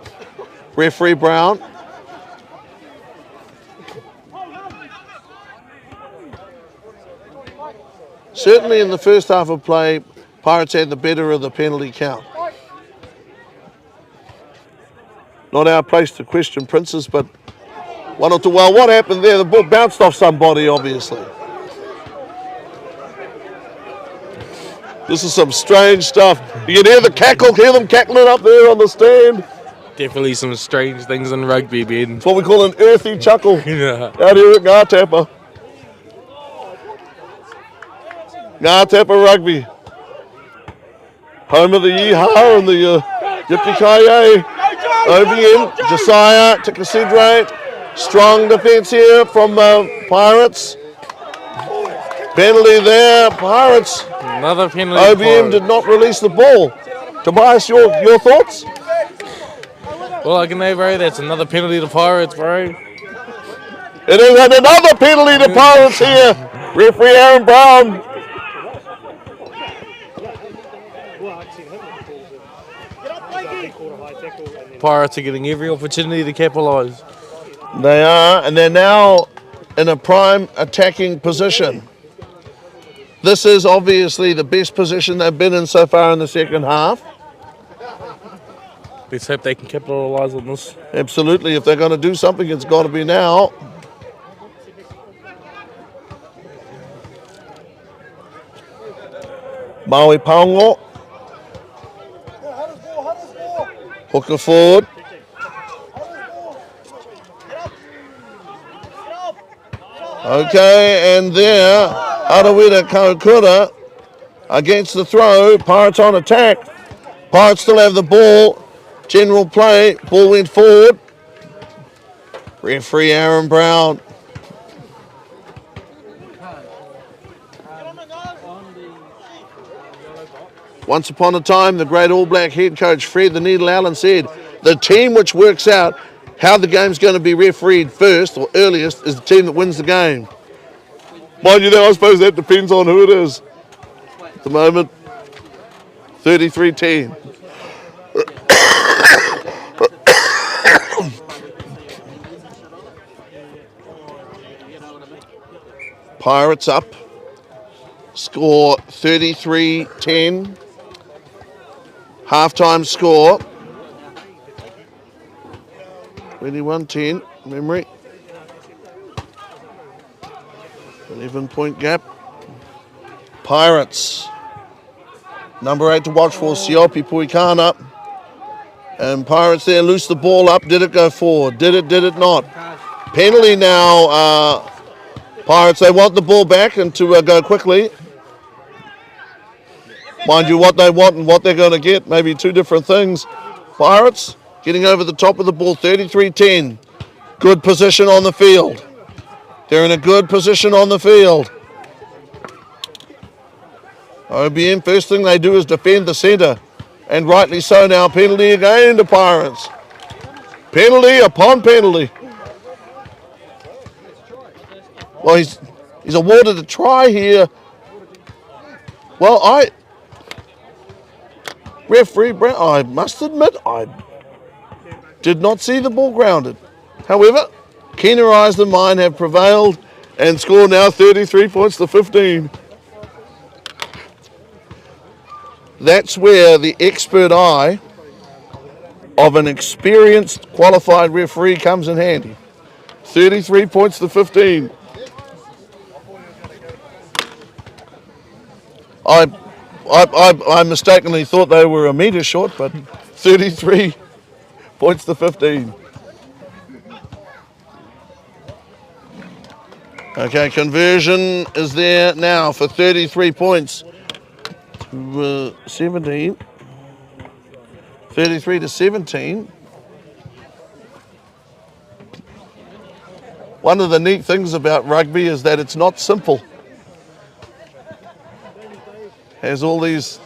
Referee Brown. Certainly in the first half of play, Pirates had the better of the penalty count. Not our place to question Princes, but one or two. Well, what happened there? The ball bounced off somebody, obviously. This is some strange stuff. You can hear the cackle, hear them cackling up there on the stand. Definitely some strange things in rugby, Ben. It's what we call an earthy chuckle. Yeah. Out here at Ngatapa. Ngatapa Rugby. Home of the Yeehaw and the Yippee-ki-yay. OBM, Josiah to Casidre. Strong defence here from Pirates. Penalty there, Pirates. Another penalty. OBM did not release the ball. Tobias, your thoughts? Well, I can know, bro, that's another penalty to Pirates, bro. It is another penalty to Pirates here. Referee Aaron Brown. Pirates are getting every opportunity to capitalise. They are, and they're now in a prime attacking position. This is obviously the best position they've been in so far in the second half. Let's hope they can capitalise on this. Absolutely. If they're going to do something, it's got to be now. Maui Paongo. Hooker forward. Okay, and there, Harawira Kaukura against the throw. Pirates on attack. Pirates still have the ball. General play. Ball went forward. Referee Aaron Brown. Once upon a time, the great All Black head coach Fred the Needle Allen said, the team which works out how the game's going to be refereed first or earliest is the team that wins the game. Mind you, though, I suppose that depends on who it is. At the moment, 33-10. Pirates up. Score 33-10. Halftime score 21-10. Memory. 11-point gap. Pirates. Number 8 to watch for Siopi Puikana. And Pirates there loose the ball up. Did it go forward? Did it not? Penalty now. Pirates, they want the ball back and to go quickly. Mind you, what they want and what they're going to get, maybe two different things. Pirates getting over the top of the ball, 33-10. Good position on the field. They're in a good position on the field. OBM, first thing they do is defend the centre. And rightly so now. Penalty again to Pirates. Penalty upon penalty. Well, he's awarded a try here. Well, Referee Brown, I must admit, I did not see the ball grounded. However, keener eyes than mine have prevailed and score now 33 points to 15. That's where the expert eye of an experienced, qualified referee comes in handy. 33 points to 15. I mistakenly thought they were a metre short, but 33 points to 15. Okay, conversion is there now for 33 points to 17. 33 to 17. One of the neat things about rugby is that it's not simple. Has all these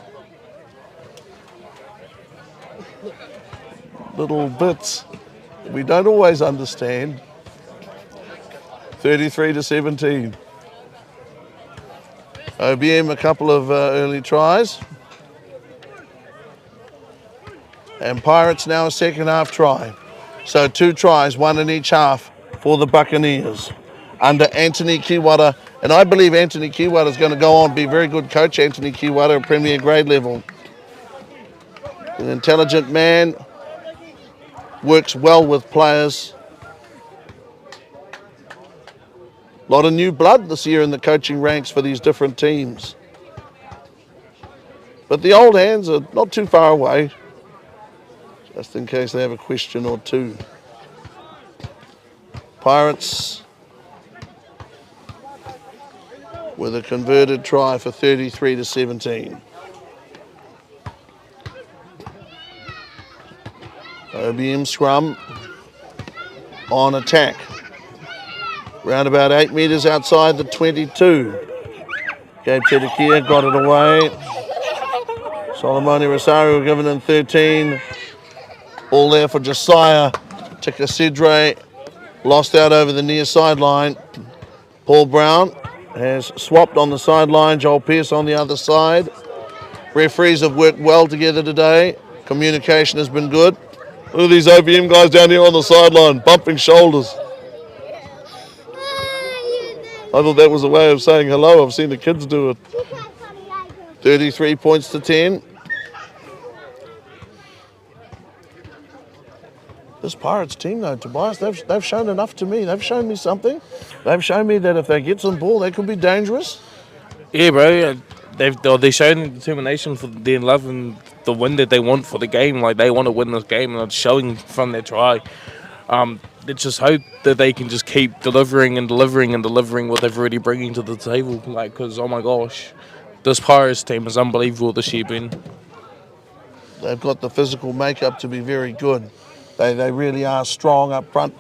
little bits we don't always understand. 33 to 17. OBM a couple of early tries. And Pirates now a second half try. So 2 tries, 1 in each half for the Buccaneers under Anthony Kiwata. And I believe Anthony Kiwata is going to go on, be a very good coach, Anthony Kiwata, at Premier grade level. An intelligent man, works well with players. A lot of new blood this year in the coaching ranks for these different teams. But the old hands are not too far away, just in case they have a question or two. Pirates with a converted try for 33 to 17. OBM scrum on attack. Round about 8 metres outside the 22. Gabe Tedekia got it away. Solomoni Rosario given in 13. All there for Josiah Tikasidre. Lost out over the near sideline. Paul Brown has swapped on the sideline. Joel Pearce on the other side. Referees have worked well together today. Communication has been good. Look at these OBM guys down here on the sideline, bumping shoulders. I thought that was a way of saying hello. I've seen the kids do it. 33 points to 10. This Pirates team, though, Tobias, they've shown enough to me. They've shown me something. They've shown me that if they get some ball, they could be dangerous. Yeah, bro. They've shown determination for their love and the win that they want for the game. Like, they want to win this game, and it's showing from their try. Let's just hope that they can just keep delivering and delivering and delivering what they've already bringing to the table. Like, because, oh my gosh, this Pirates team is unbelievable this year, Ben. They've got the physical makeup to be very good. They really are strong up front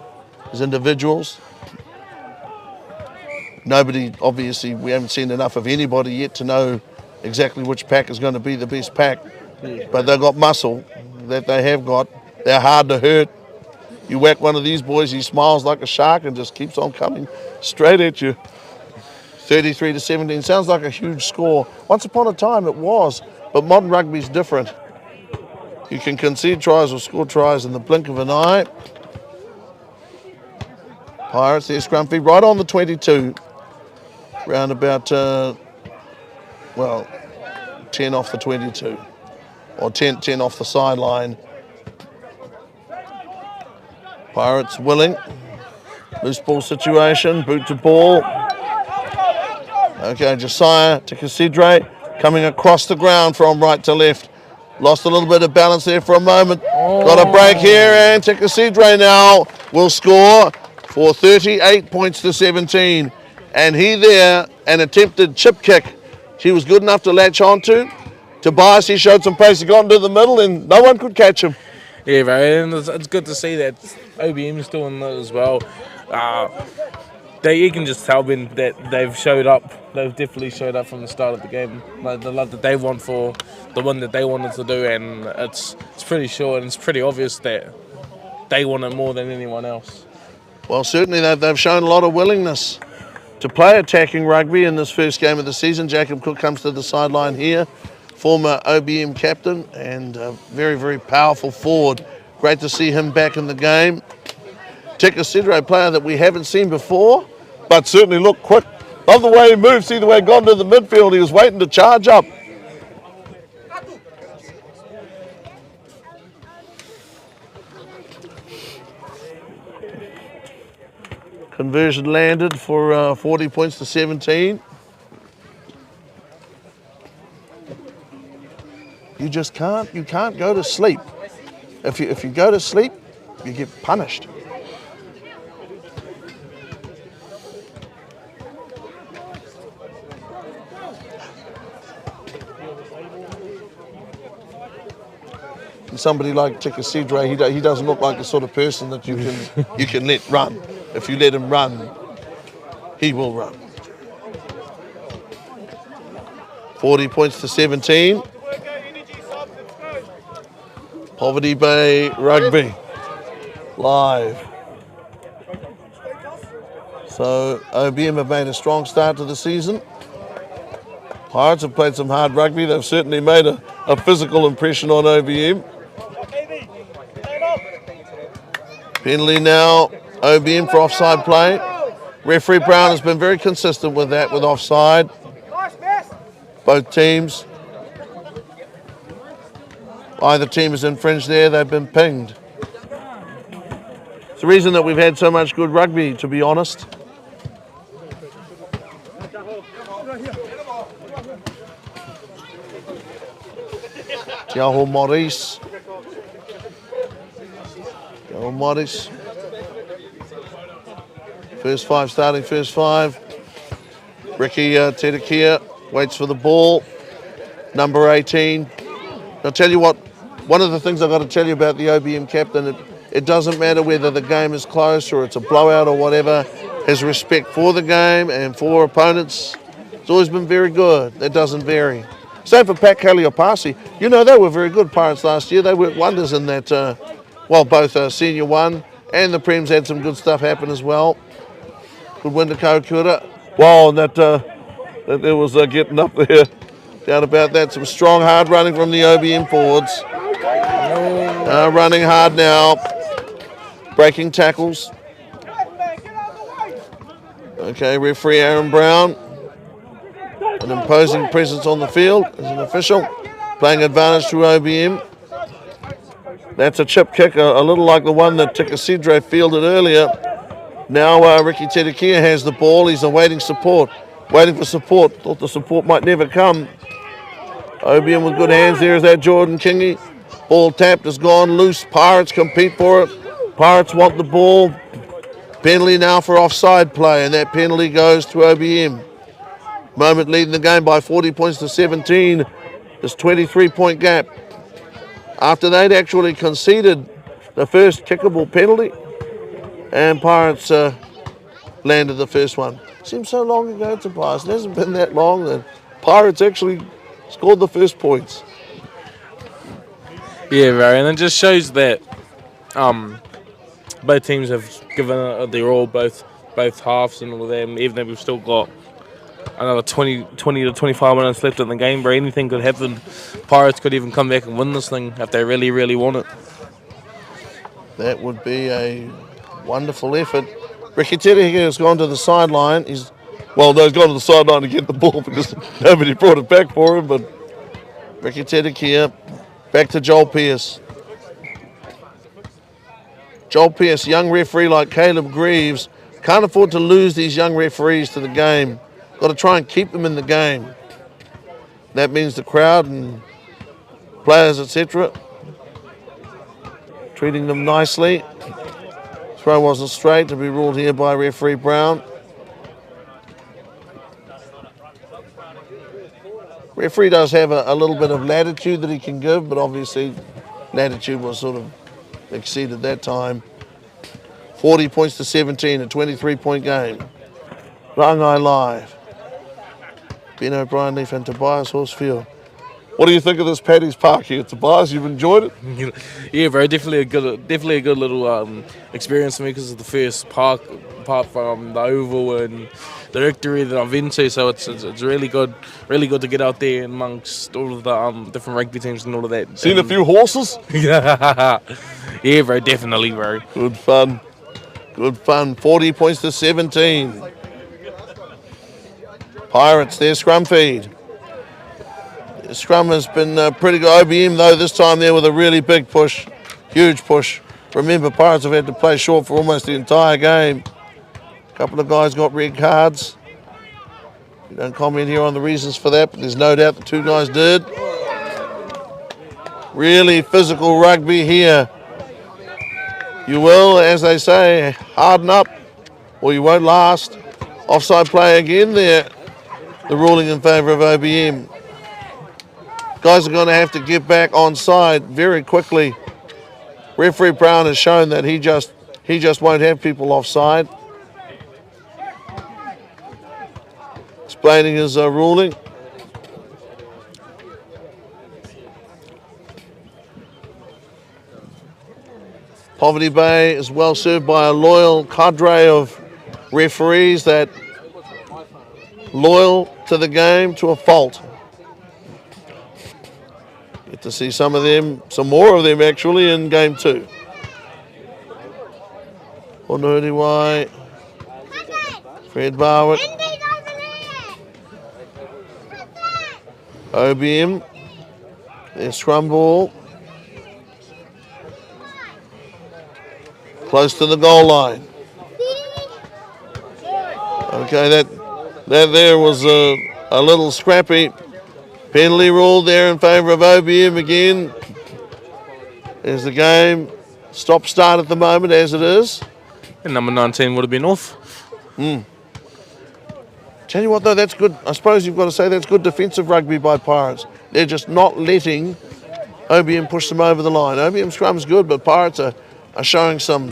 as individuals. Nobody, obviously, we haven't seen enough of anybody yet to know exactly which pack is going to be the best pack. But they've got muscle that they have got. They're hard to hurt. You whack one of these boys, he smiles like a shark and just keeps on coming straight at you. 33 to 17 sounds like a huge score. Once upon a time it was, but modern rugby's different. You can concede tries or score tries in the blink of an eye. Pirates, their scrum feed right on the 22. Round about, 10 off the 22. Or 10 off the sideline. Pirates willing. Loose ball situation, boot to ball. Okay, Josiah to Casidre, coming across the ground from right to left. Lost a little bit of balance there for a moment. Got a break here, and Casidre now will score for 38 points to 17. And he there, an attempted chip kick. She was good enough to latch onto. Tobias, he showed some pace, he got into the middle, and no one could catch him. Yeah, bro, and it's good to see that OBM is doing that as well. You can just tell, Ben, that they've showed up. They've definitely showed up from the start of the game. Like, the love that they want for the one that they wanted to do, and it's pretty sure and it's pretty obvious that they want it more than anyone else. Well, certainly they've shown a lot of willingness to play attacking rugby in this first game of the season. Jacob Cook comes to the sideline here, former OBM captain and a very, very powerful forward. Great to see him back in the game. Tika Sidre, a player that we haven't seen before, but certainly looked quick. Love the way he moved, see the way he got into the midfield. He was waiting to charge up. Conversion landed for 40 points to 17. You can't go to sleep. If you go to sleep, you get punished. And somebody like Tika Sidre, he doesn't look like the sort of person that you can let run. If you let him run, he will run. 40 points to 17. Poverty Bay Rugby live. So OBM have made a strong start to the season. Pirates have played some hard rugby. They've certainly made a physical impression on OBM. Penalty now, OBM for offside play. Referee Brown has been very consistent with that, with offside. Both teams. Either team has infringed there, they've been pinged. It's the reason that we've had so much good rugby, to be honest. Tiaho Maurice. Tiaho Maurice. First five starting, first five. Ricky Tedekia waits for the ball. Number 18. I'll tell you what, one of the things I've got to tell you about the OBM captain, it doesn't matter whether the game is close or it's a blowout or whatever, his respect for the game and for opponents, it's always been very good. That doesn't vary. Same for Pat Kaliopasi. You know, they were very good Pirates last year. They worked wonders in that, both Senior 1 and the Prems had some good stuff happen as well. Good win to Kaukura. Wow, that there was getting up there. Doubt about that. Some strong, hard running from the OBM forwards. Running hard now. Breaking tackles. Okay, referee Aaron Brown, an imposing presence on the field as an official, playing advantage to OBM. That's a chip kick, a little like the one that Tikasidre fielded earlier. Now Ricky Tedekia has the ball. He's awaiting support, waiting for support. Thought the support might never come. OBM with good hands. There's that Jordan Kingy. Ball tapped, has gone loose. Pirates compete for it. Pirates want the ball. Penalty now for offside play, and that penalty goes to OBM. Moment leading the game by 40 points to 17. This 23-point gap. After they'd actually conceded the first kickable penalty, and Pirates landed the first one. Seems so long ago, Tobias. It hasn't been that long that Pirates actually scored the first points. Yeah, right, and it just shows that both teams have given their all, both halves and all of them, even though we've still got another 20 to 25 minutes left in the game, bro. Anything could happen. Pirates could even come back and win this thing if they really, really want it. That would be a wonderful effort. Ricky Tedekia has gone to the sideline. He's gone to the sideline to get the ball because nobody brought it back for him, but Ricky Tedekia back to Joel Pearce. Joel Pearce, young referee like Caleb Greaves, can't afford to lose these young referees to the game. Got to try and keep them in the game. That means the crowd and players, etc., treating them nicely. Throw wasn't straight, to be ruled here by referee Brown. Referee does have a little bit of latitude that he can give, but obviously latitude was sort of exceeded that time. 40 points to 17, a 23-point game. Rangai Live. Ben O'Brien, Leaf and Tobias Horsfield. What do you think of this Paddy's Park here, Tobias? You've enjoyed it? Yeah, bro. Definitely a good little experience for me because it's the first park apart from the Oval and the Rectory that I've been to. So it's really good to get out there amongst all of the different rugby teams and all of that. Seen a few horses? Yeah, bro. Definitely, bro. Good fun. 40 points to 17. Pirates, their scrum feed. The scrum has been pretty good. OBM, though, this time there with a really big push. Huge push. Remember, Pirates have had to play short for almost the entire game. A couple of guys got red cards. We don't comment here on the reasons for that, but there's no doubt the two guys did. Really physical rugby here. You will, as they say, harden up or you won't last. Offside play again there. The ruling in favour of OBM. Guys are going to have to get back on side very quickly. Referee Brown has shown that he just won't have people offside. Explaining his ruling. Poverty Bay is well served by a loyal cadre of referees that loyal to the game to a fault. Get to see some more of them actually in game 2. Onuriwai, Fred Barwick, OBM, their scrum ball. Close to the goal line. Okay, that there was a little scrappy. Penalty ruled there in favour of OBM again. There's the game. Stop-start at the moment, as it is. And number 19 would have been off. Tell you what, though, that's good. I suppose you've got to say that's good defensive rugby by Pirates. They're just not letting OBM push them over the line. OBM scrum's good, but Pirates are showing some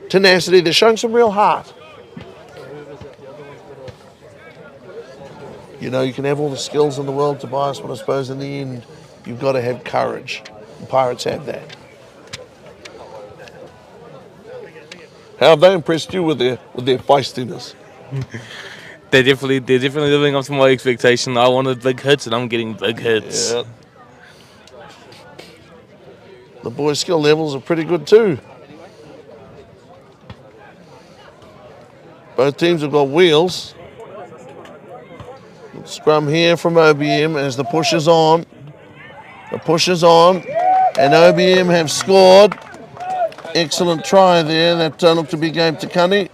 tenacity. They're showing some real heart. You know, you can have all the skills in the world, Tobias, but I suppose in the end, you've got to have courage. The Pirates have that. How have they impressed you with their feistiness? They're definitely living up to my expectation. I wanted big hits, and I'm getting big hits. Yeah. The boys' skill levels are pretty good too. Both teams have got wheels. Scrum here from OBM as the push is on. The push is on. And OBM have scored. Excellent try there. That looked to be Gabe Takani.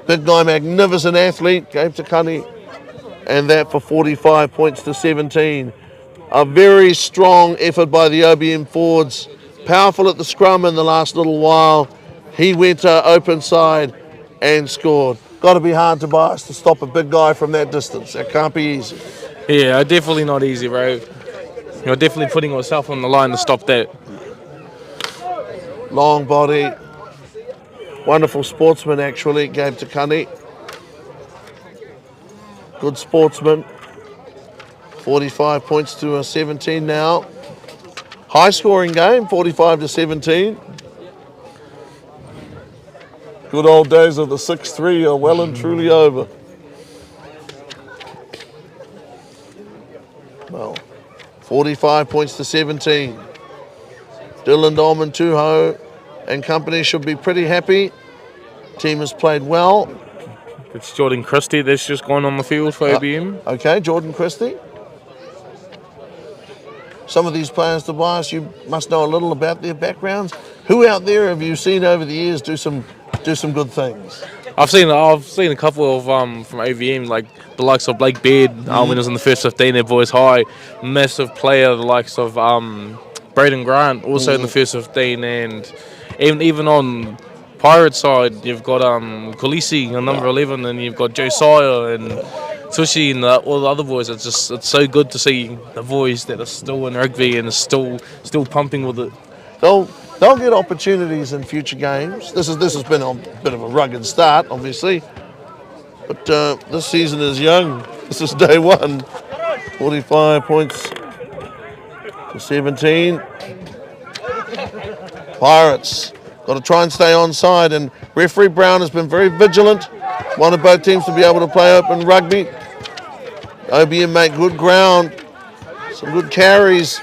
Big guy, magnificent athlete, Gabe Takani. And that for 45 points to 17. A very strong effort by the OBM forwards. Powerful at the scrum in the last little while. He went open side and scored. Got to be hard to bias to stop a big guy from that distance. That can't be easy. Yeah, definitely not easy, bro. You're definitely putting yourself on the line to stop that. Long body. Wonderful sportsman, actually, Gabe Takani. Good sportsman. 45 points to 17 now. High scoring game, 45 to 17. Good old days of the 6-3 are well and truly over. Well, 45 points to 17. Dylan Dolman, Tuho and company should be pretty happy. Team has played well. It's Jordan Christie that's just gone on the field for OBM. Okay, Jordan Christie. Some of these players, Tobias, you must know a little about their backgrounds. Who out there have you seen over the years do some good things? I've seen a couple of from OVM, like the likes of Blake Beard, when he was in the first 15 at Boys High. Massive player, the likes of Braden Grant, also in the first 15, and even on Pirates side, you've got Kolisi, number 11, and you've got Josiah and Tushi and all the other boys. It's so good to see the boys that are still in rugby and are still pumping with it. They'll get opportunities in future games. This has been a bit of a rugged start, obviously, but this season is young. This is day one. 45 points to 17. Pirates got to try and stay onside, and referee Brown has been very vigilant. Wanted both teams to be able to play open rugby. OBM make good ground. Some good carries.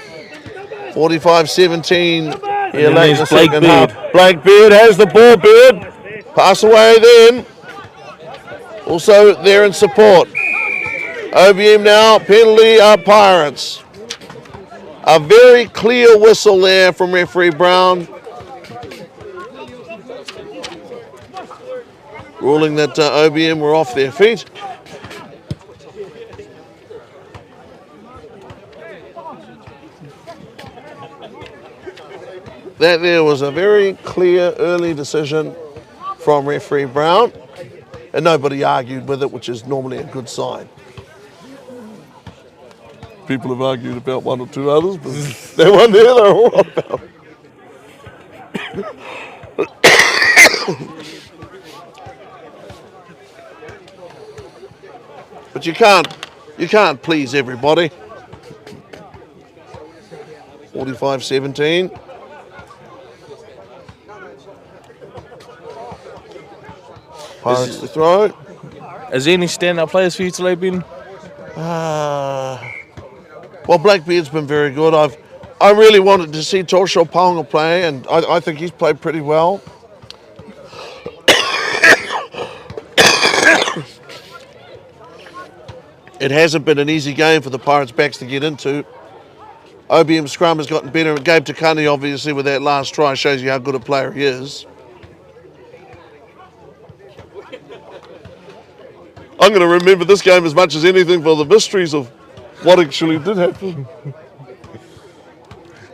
45-17. Here late in the second half. Blake Beard has the ball, Beard. Pass away then. Also there in support. OBM now, penalty Pirates. A very clear whistle there from referee Brown. Ruling that OBM were off their feet. That there was a very clear early decision from referee Brown, and nobody argued with it, which is normally a good sign. People have argued about one or two others, but that one there, they're all about. But you can't please everybody. 45-17. Pirates to throw. Is there any standout players for you today, Ben? Well, Blackbeard's been very good. I really wanted to see Torsho Paunga play, and I think he's played pretty well. It hasn't been an easy game for the Pirates backs to get into. OBM scrum has gotten better. Gabe Takani, obviously, with that last try, shows you how good a player he is. I'm going to remember this game as much as anything for the mysteries of what actually did happen.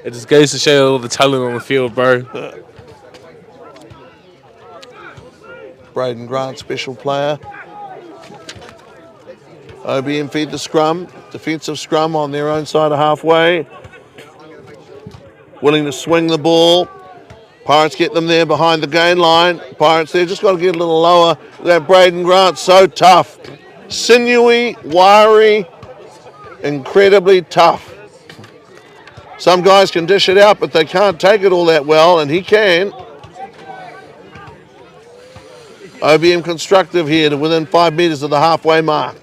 It just goes to show all the talent on the field, bro. Braden Grant, special player. OBM feed the scrum. Defensive scrum on their own side of halfway. Willing to swing the ball. Pirates get them there behind the gain line. Pirates there, just got to get a little lower. That Braden Grant, so tough. Sinewy, wiry, incredibly tough. Some guys can dish it out, but they can't take it all that well, and he can. OBM constructive here to within 5 metres of the halfway mark.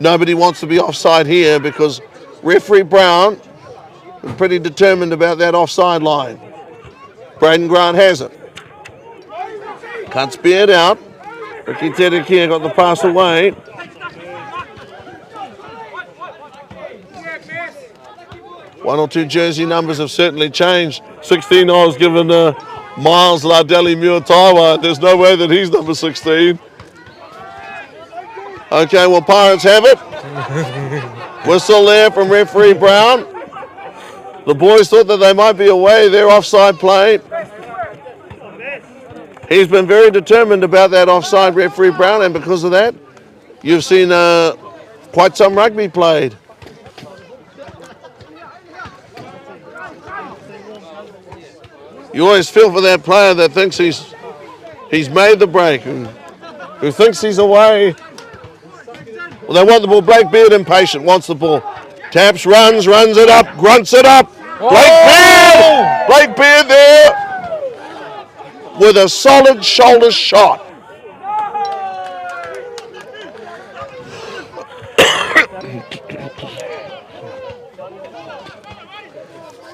Nobody wants to be offside here because referee Brown is pretty determined about that offside line. Braden Grant has it. Cuts Beard out. Ricky Tedekia got the pass away. One or two jersey numbers have certainly changed. 16 I was given Miles Lardeli Muataiwa. There's no way that he's number 16. Okay, well, Pirates have it. Whistle there from referee Brown. The boys thought that they might be away. They're offside play. He's been very determined about that offside, referee Brown, and because of that, you've seen quite some rugby played. You always feel for that player that thinks he's made the break, and who thinks he's away. Well, they want the ball. Blake Beard impatient, wants the ball. Taps, runs it up, grunts it up. Blake Beard there with a solid shoulder shot.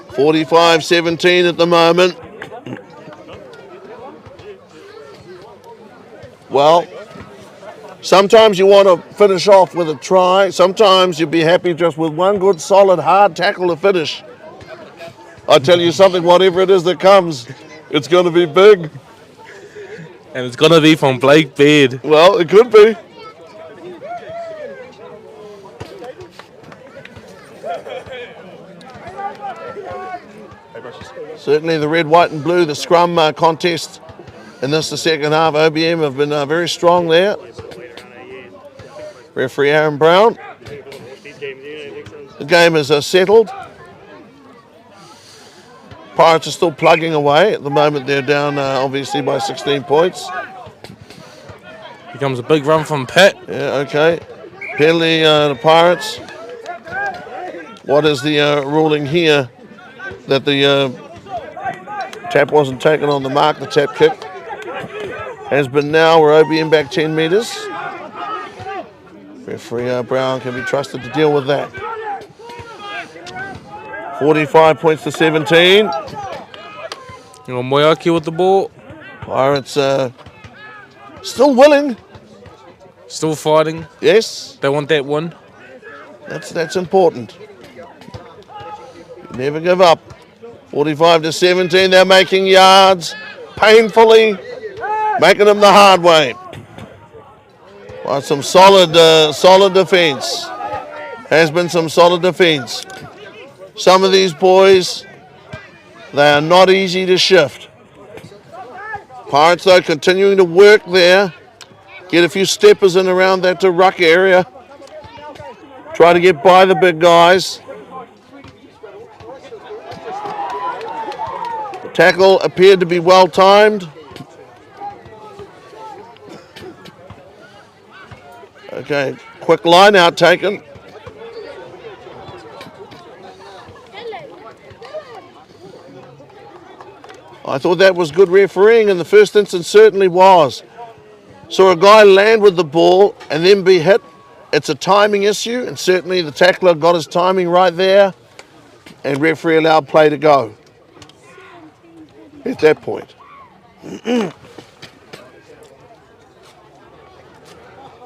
(45-17) at the moment. Well, sometimes you want to finish off with a try. Sometimes you'd be happy just with one good, solid, hard tackle to finish. I tell you something, whatever it is that comes, it's going to be big. And it's going to be from Blake Beard. Well, it could be. Certainly the red, white and blue, the scrum contest in this, the second half, OBM have been very strong there. Referee Aaron Brown. The game is settled. Pirates are still plugging away. At the moment they're down obviously by 16 points. Here comes a big run from Pat. Yeah, okay. Penalty the Pirates. What is the ruling here? That the tap wasn't taken on the mark. The tap kick has been now. We're OBM back 10 metres. Referee Brown can be trusted to deal with that. 45 points to 17. You know, Moyaki with the ball. Pirates still willing. Still fighting. Yes. They want that win. That's important. Never give up. 45 to 17. They're making yards painfully, making them the hard way. Well, some solid defence. Has been some solid defence. Some of these boys, they are not easy to shift. Pirates, though, continuing to work there. Get a few steppers in around that ruck area. Try to get by the big guys. The tackle appeared to be well timed. Okay, quick line out taken. I thought that was good refereeing in the first instance, certainly was. Saw a guy land with the ball and then be hit. It's a timing issue, and certainly the tackler got his timing right there, and referee allowed play to go at that point.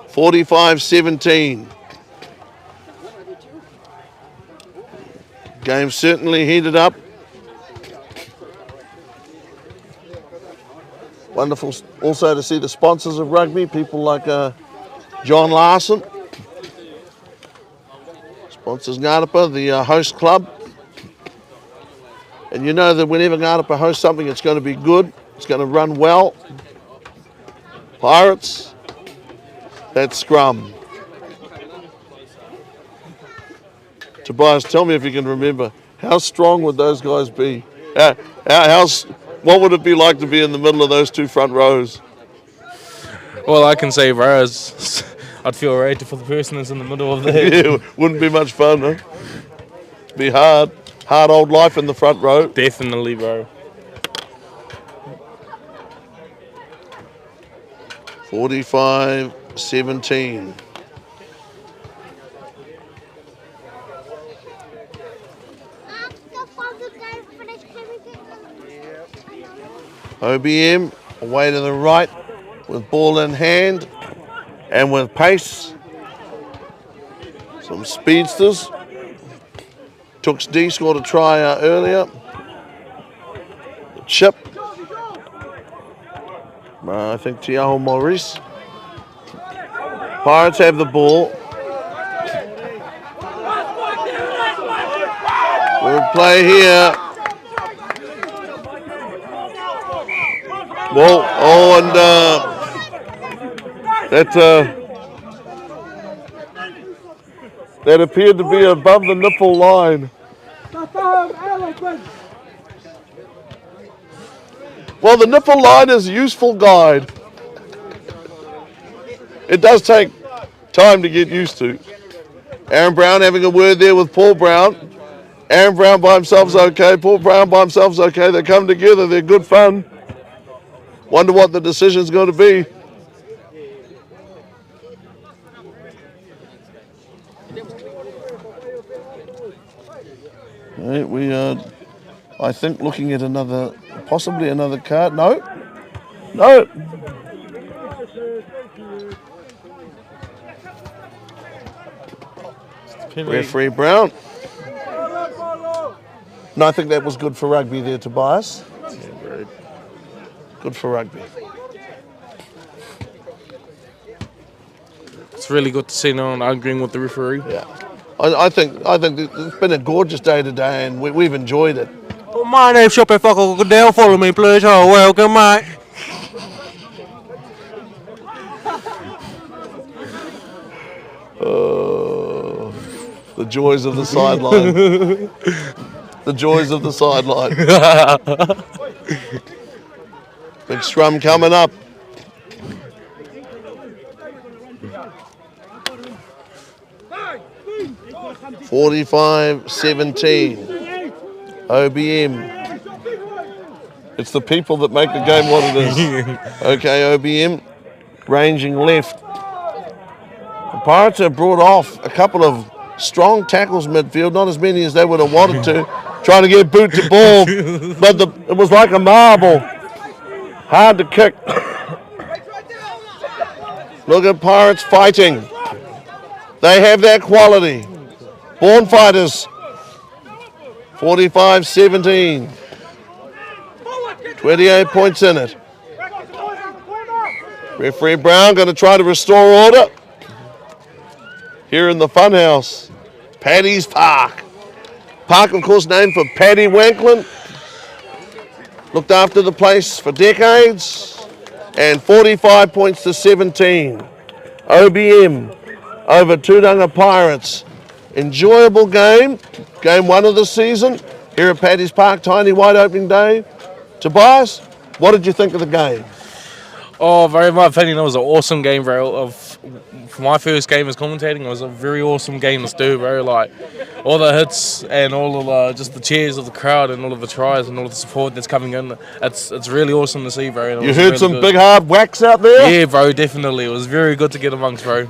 45-17. Game certainly heated up. Wonderful also to see the sponsors of rugby, people like John Larson. Sponsors Ngatapa, the host club. And you know that whenever Ngatapa hosts something, it's going to be good. It's going to run well. Pirates, that scrum. Tobias, tell me if you can remember, how strong would those guys be? What would it be like to be in the middle of those two front rows? Well, I can say rows. I'd feel right for the person that's in the middle of there. Yeah, wouldn't be much fun, huh? It'd be hard. Hard old life in the front row. Definitely, bro. 45-17. OBM away to the right. with ball in hand and with pace. Some speedsters. Tooks D scored a try earlier. The chip. I think Tiaho Maurice. Pirates have the ball. We'll play here. Well, and that appeared to be above the nipple line. Well, the nipple line is a useful guide. It does take time to get used to. Aaron Brown having a word there with Paul Brown. Aaron Brown by himself's okay. Paul Brown by himself's okay. They come together. They're good fun. Wonder what the decision's going to be. Right, we are, I think, looking at possibly another card. No. Referee Brown. No, I think that was good for rugby there, Tobias. Yeah, good for rugby. It's really good to see no one arguing with the referee. Yeah. I think it's been a gorgeous day today, and we've enjoyed it. Oh, my name's Shopping Fucker Goodell. Follow me, please. Oh, welcome, mate. The joys of the sideline. The joys of the sideline. Big scrum coming up. (45-17). OBM. It's the people that make the game what it is. Okay, OBM ranging left. The Pirates have brought off a couple of strong tackles midfield, not as many as they would have wanted to, trying to get boot to ball, but it was like a marble. Hard to kick. Look at Pirates fighting. They have that quality. Born fighters. 45-17. 28 points in it. Referee Brown going to try to restore order here in the funhouse. Paddy's Park. Park, of course, named for Paddy Wanklin. Looked after the place for decades. And 45 points to 17. OBM over Tauranga Pirates. Enjoyable game. Game 1 of the season here at Paddy's Park. Tiny wide opening day. Tobias, what did you think of the game? Oh, very my opinion, it was an awesome game, bro. For my first game as commentating, it was a very awesome game to do, bro. Like all the hits and all of just the cheers of the crowd and all of the tries and all of the support that's coming in. It's really awesome to see, bro. You heard really some big hard whacks out there? Yeah, bro, definitely. It was very good to get amongst, bro.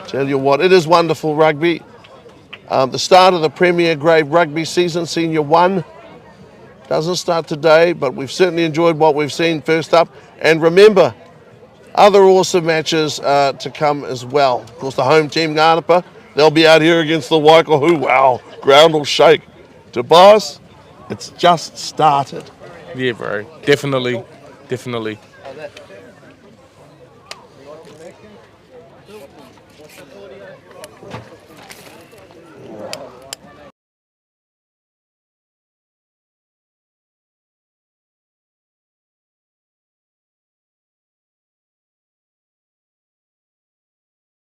Tell you what, it is wonderful rugby. The start of the Premier Grade Rugby season, Senior 1, doesn't start today, but we've certainly enjoyed what we've seen first up. And remember, other awesome matches to come as well. Of course, the home team, Ngatapa, they'll be out here against the Waikahu. Wow, ground will shake. Tobias, it's just started. Yeah, bro, definitely.